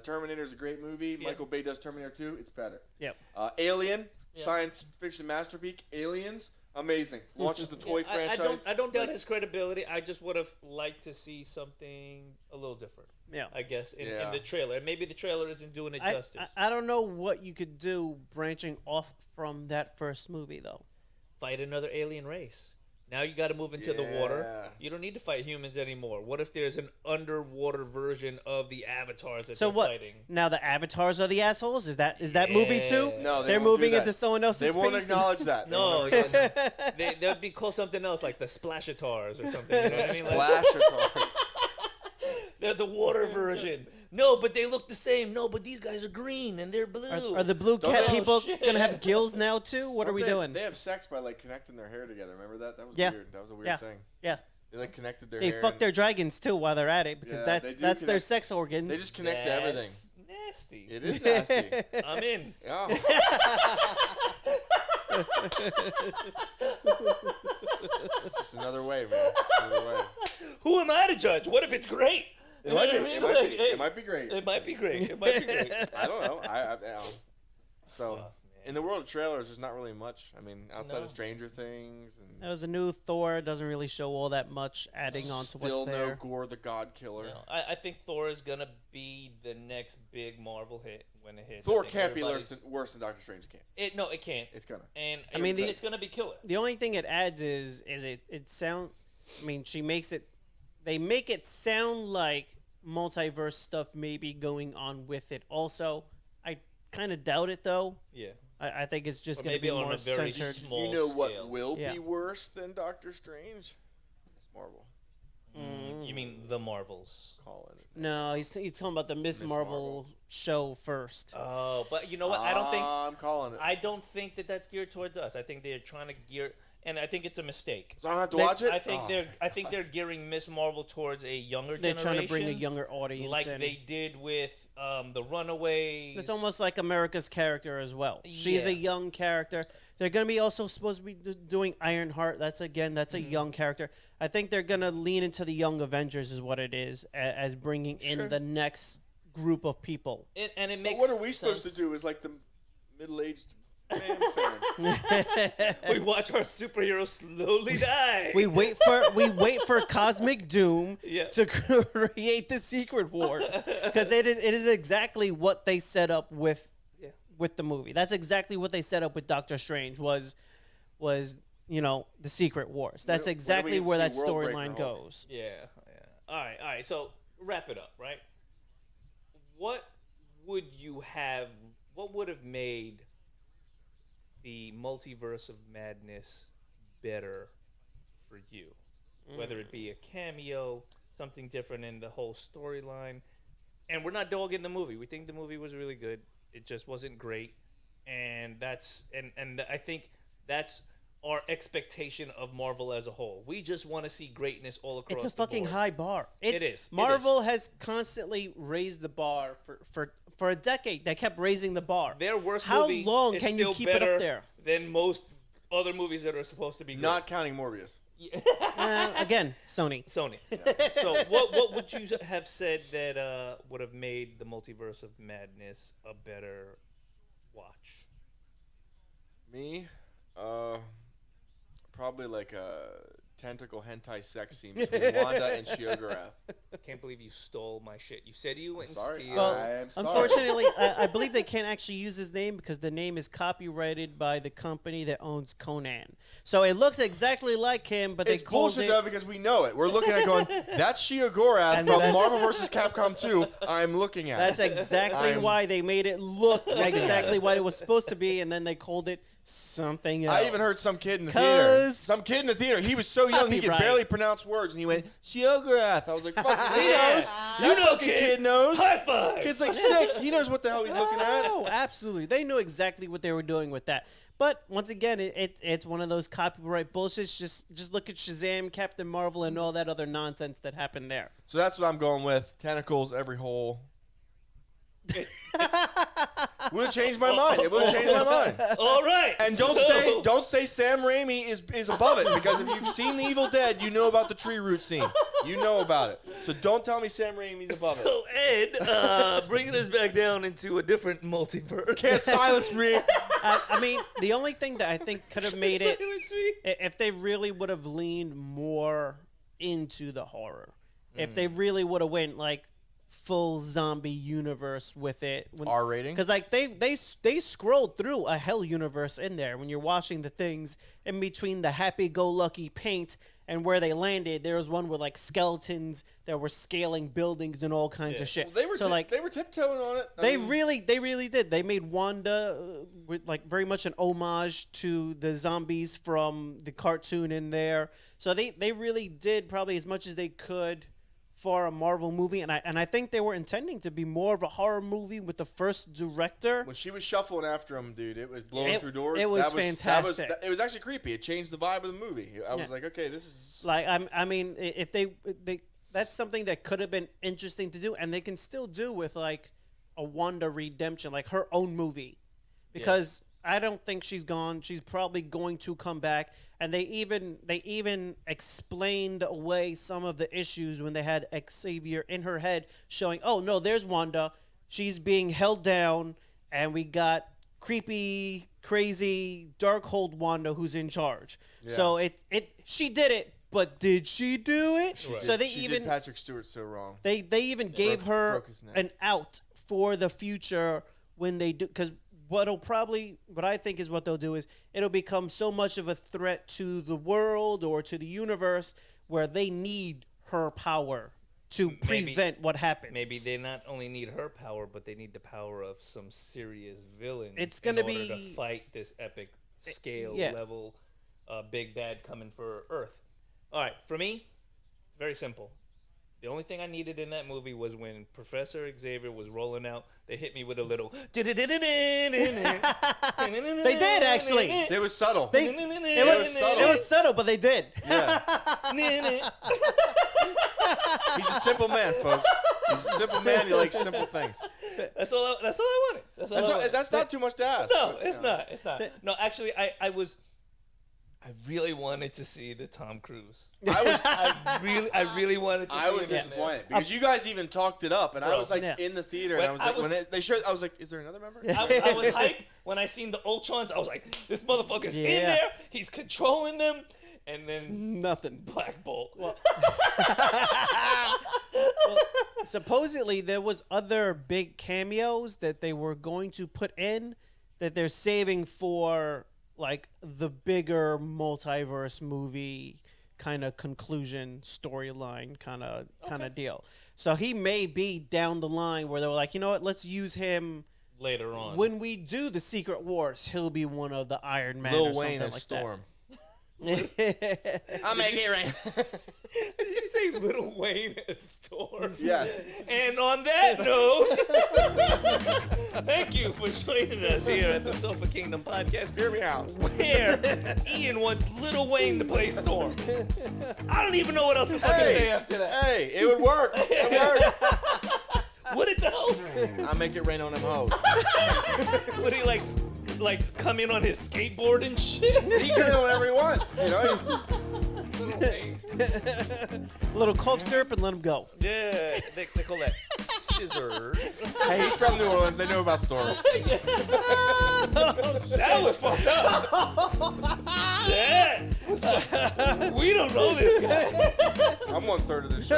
S2: Terminator's a great movie.
S1: Yeah.
S2: Michael Bay does Terminator 2. It's better.
S3: Yep.
S2: Alien,
S1: Yeah.
S2: science fiction masterpiece. Aliens, amazing. Launches the toy
S1: Yeah,
S2: franchise.
S1: I don't doubt
S2: Like,
S1: his credibility. I just would have liked to see something a little different.
S3: Yeah.
S1: I guess in
S2: Yeah.
S1: the trailer. And maybe the trailer isn't doing it
S3: I,
S1: justice.
S3: I don't know what you could do branching off from that first movie, though.
S1: Fight another alien race. Now you got to move into the water.
S2: Yeah.
S1: You don't need to fight humans anymore. What if there's an underwater version of the avatars that
S3: So
S1: they're
S3: what?
S1: fighting?
S3: Now the avatars are the assholes. Is that movie too?
S1: Yeah.
S2: No,
S3: They're
S2: won't do
S3: moving
S2: that.
S3: into someone else's
S2: They won't
S3: space.
S2: acknowledge that. They
S1: No,
S2: won't ever-
S1: they'd be called something else, like the Splashatars or something. You know what I mean? Like,
S2: Splash Atars.
S1: they're the water version. No, but they look the same. No, but these guys are green and they're blue.
S3: Are the blue
S2: Don't
S3: cat
S2: they-
S3: people
S1: shit.
S3: gonna have gills now too? What are
S2: Don't
S3: we
S2: they-
S3: doing?
S2: They have sex by like connecting their hair together. Remember that? That was
S3: Yeah.
S2: weird. That was a weird
S3: Yeah.
S2: thing.
S3: Yeah,
S2: They like connected their
S3: they
S2: hair.
S3: fuck
S2: and
S3: their dragons too while they're at it because
S2: Yeah,
S3: that's
S2: they do
S3: their
S2: connect-
S3: sex organs.
S2: They just connect to everything.
S1: That's nasty.
S2: It is nasty.
S1: I'm in.
S2: Yeah. It's just another way, man. It's another way.
S1: Who am I to judge? What if it's great?
S2: It
S1: You know
S2: might
S1: what
S2: be.
S1: I mean?
S2: It might
S1: Like,
S2: be.
S1: hey,
S2: It might be great.
S1: It might be great. It might be great.
S2: I don't know. I so
S1: Fuck, man.
S2: in the world of trailers, there's not really much. I mean, outside
S1: No.
S2: of Stranger Things and
S3: There was a new Thor. Doesn't really show all that much, adding on to what's
S2: still no
S3: there.
S2: Gore the God Killer.
S1: No, I think Thor is gonna be the next big Marvel hit when it hits.
S2: Thor
S1: I think
S2: can't be
S1: everybody's-
S2: worse than Doctor Strange. Can't.
S1: No, it can't.
S2: It's gonna.
S1: And
S3: I mean,
S1: it's gonna be killer.
S3: The only thing it adds is it sound. I mean, she makes it. They make it sound like multiverse stuff may be going on with it. Also, I kind of doubt it though.
S1: Yeah.
S3: I think it's just
S1: Or
S3: going to
S1: maybe
S3: be
S1: on
S3: more
S1: a very
S3: centered.
S1: small
S2: You know what
S1: scale.
S2: will
S3: Yeah.
S2: be worse than Doctor Strange? It's Marvel.
S1: You mean the Marvels?
S2: Calling it.
S3: No, he's talking about the Miss
S2: Miss
S3: Marvel
S2: Marvel.
S3: show first.
S1: Oh, but you know what? I don't think
S2: I'm calling it.
S1: I don't think that that's geared towards us. I think they're trying to gear, and I think it's a mistake.
S2: So I don't have to
S3: They-
S2: watch it.
S1: I think
S2: Oh.
S1: I think they're gearing Miss Marvel towards a younger
S3: They're
S1: generation.
S3: trying to bring a younger audience
S1: like
S3: in.
S1: they did with the Runaways.
S3: It's almost like America's character as well. She's a
S1: Yeah.
S3: young character. They're going to be also supposed to be doing Ironheart. That's a
S1: Mm-hmm.
S3: young character. I think they're going to lean into the Young Avengers is what it is, as bringing in
S1: Sure.
S3: the next group of people.
S1: And it
S2: But
S1: makes.
S2: what are we supposed to
S1: sense.
S2: do? Is like the middle-aged man fan.
S1: We watch our superheroes slowly die.
S3: we wait for Cosmic Doom
S1: Yeah.
S3: to create the Secret Wars because it is exactly what they set up with the movie. That's exactly what they set up with Doctor Strange was the Secret Wars. That's
S2: When do we
S3: exactly
S2: get to
S3: where
S2: see
S3: that
S2: Worldbreaker
S3: storyline
S2: Hulk?
S3: goes.
S1: Yeah. All right. So wrap it up, right? What would you have? What would have made the Multiverse of Madness better for you? whether it be a cameo, something different in the whole storyline. And we're not dogging the movie. We think the movie was really good. It just wasn't great, and and I think that's our expectation of Marvel as a whole. We just want to see greatness all across.
S3: It's a fucking
S1: board.
S3: high bar.
S1: It is.
S3: Marvel has constantly raised the bar for a decade. They kept raising the bar.
S1: Their worst
S3: How
S1: movie
S3: long
S1: is
S3: can you
S1: still
S3: keep it
S1: better
S3: up there?
S1: than most other movies that are supposed to be good.
S2: Not counting Morbius.
S3: Again, Sony.
S1: Sony. So what would you have said that would have made the Multiverse of Madness a better watch?
S2: Me, probably like a tentacle hentai sex scene between Wanda and Shiogorath.
S1: I can't believe you stole my shit. You said you went and
S2: Sorry.
S1: steal.
S3: Well,
S2: I'm sorry.
S3: unfortunately, I believe they can't actually use his name because the name is copyrighted by the company that owns Conan. So it looks exactly like him, but
S2: It's
S3: they called
S2: bullshit
S3: it.
S2: though because we know it. We're looking at going, that's Shiogorath
S3: And
S2: from
S3: that's-
S2: Marvel vs. Capcom 2. I'm looking at
S3: That's
S2: it.
S3: exactly
S2: I'm-
S3: why they made it look exactly what it was supposed to be, and then they called it something else.
S2: I even heard some kid in the theater.
S3: 'Cause-
S2: Some kid in the theater. He was so young he could
S3: Copyright.
S2: barely pronounce words, and he went Shiogorath. I was like, "Fuck, he
S1: Yeah.
S2: knows.
S1: You
S2: That
S1: know,
S2: fucking
S1: kid.
S2: kid knows.
S1: High five.
S2: Kid's like 6. He knows what the hell he's looking at."
S3: Oh, absolutely. They knew exactly what they were doing with that. But once again, it's one of those copyright bullshits. Just look at Shazam, Captain Marvel, and all that other nonsense that happened there.
S2: So that's what I'm going with. Tentacles every hole. Would have changed my mind. It would have changed my mind.
S1: All right.
S2: And
S1: so-
S2: don't say Sam Raimi is above it, because if you've seen The Evil Dead, you know about the tree root scene. You know about it. So don't tell me Sam Raimi's above it.
S1: So Ed, bringing us back down into a different multiverse.
S2: Can't silence me.
S3: I mean, the only thing that I think could have made it,
S1: Silence me.
S3: if they really would have leaned more into the horror, if they really would have went like full zombie universe with it,
S2: R rating?
S3: because like they scrolled through a hell universe in there. When you're watching the things in between the happy-go-lucky paint and where they landed, there was one with like skeletons that were scaling buildings and all kinds of shit.
S2: Well, they were
S3: so like
S2: they were tiptoeing on it. I
S3: they
S2: mean,
S3: really did. They made Wanda with like very much an homage to the zombies from the cartoon in there. So they really did probably as much as they could for a Marvel movie, and I think they were intending to be more of a horror movie with the first director.
S2: when she was shuffling after him, dude, it was blowing
S3: It-
S2: through doors.
S3: it was
S2: That
S3: fantastic.
S2: It was actually creepy. It changed the vibe of the movie. I was
S3: Yeah.
S2: like, okay, this is.
S3: Like I mean, if they that's something that could have been interesting to do, and they can still do with like a Wanda redemption, like her own movie, because I don't think she's gone. She's probably going to come back, and they even explained away some of the issues when they had Xavier in her head, showing, oh no, there's Wanda, she's being held down, and we got creepy, crazy, Darkhold Wanda who's in charge.
S2: Yeah.
S3: So she did it, but did she do it?
S1: Right.
S3: So they
S2: she
S3: even
S2: did Patrick Stewart so wrong.
S3: they even gave her
S2: broke his neck.
S3: an out for the future when they do, because what I think is what they'll do is it'll become so much of a threat to the world or to the universe where they need her power to prevent what happened.
S1: Maybe they not only need her power, but they need the power of some serious villains.
S3: It's gonna
S1: in order
S3: be-
S1: to fight this epic scale
S3: yeah.
S1: level big bad coming for Earth. All right, for me, it's very simple. The only thing I needed in that movie was when Professor Xavier was rolling out. They hit me with a little. They
S3: They did actually.
S2: It was subtle.
S3: It
S2: was subtle.
S3: It was subtle, but they did.
S2: Yeah. He's a simple man, folks. He's a simple man. He likes simple things.
S1: That's all I wanted.
S2: That's not too much to ask.
S1: No,
S2: but,
S1: it's
S2: you know.
S1: not. It's not. No, actually, I really wanted to see the Tom Cruise. I really wanted to see
S2: I was
S1: him in there.
S2: disappointed because you guys even talked it up, and I
S1: Bro.
S2: was like
S3: Yeah.
S2: in the theater,
S1: When
S2: and I was
S1: I
S2: like,
S1: was-
S2: when they showed, I was like, is there another member?
S1: I was hyped when I seen the Ultrons. I was like, this motherfucker's in
S3: Yeah.
S1: there. He's controlling them. And then
S3: Nothing.
S1: Black Bolt.
S3: Supposedly there was other big cameos that they were going to put in that they're saving for like the bigger multiverse movie kind of conclusion storyline kind of deal. So he may be down the line where they were like, you know what, let's use him
S1: Later on.
S3: when we do the Secret Wars. He'll be one of the Iron Man or
S2: Lil
S3: something
S2: Wayne as
S3: like
S2: Storm. I'll make it rain.
S1: Did you say Lil Wayne store?
S2: Yes.
S1: And on that note, thank you for joining us here at the Sofa Kingdom podcast.
S2: Hear me out.
S1: Where Ian wants Lil Wayne to play Storm. I don't even know what else to fucking say after that.
S2: Hey, it would work. It would work.
S1: Would it though?
S2: I'll make it rain on them hoes.
S1: Would he like come in on his skateboard and shit?
S2: He can do whatever he wants. You know, he's,
S1: Lil Wayne.
S3: A little cough syrup and let him go.
S1: Yeah, they call that scissors.
S2: hey, he's from New Orleans. They know about storms.
S1: That was fucked up. That was we don't know this guy.
S2: I'm 1/3 of the show.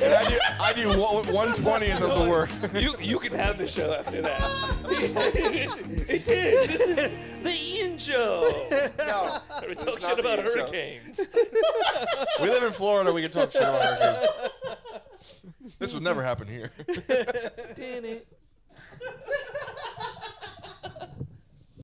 S2: And I do 1/20th of the work.
S1: You can have the show after that. It is. This is the Ian Show.
S2: No,
S1: We
S2: this
S1: talk
S2: is
S1: shit
S2: not the
S1: about
S2: Ian Show.
S1: hurricanes.
S2: We live in Florida. We can talk shit about hurricanes. This would never happen here.
S1: Damn it.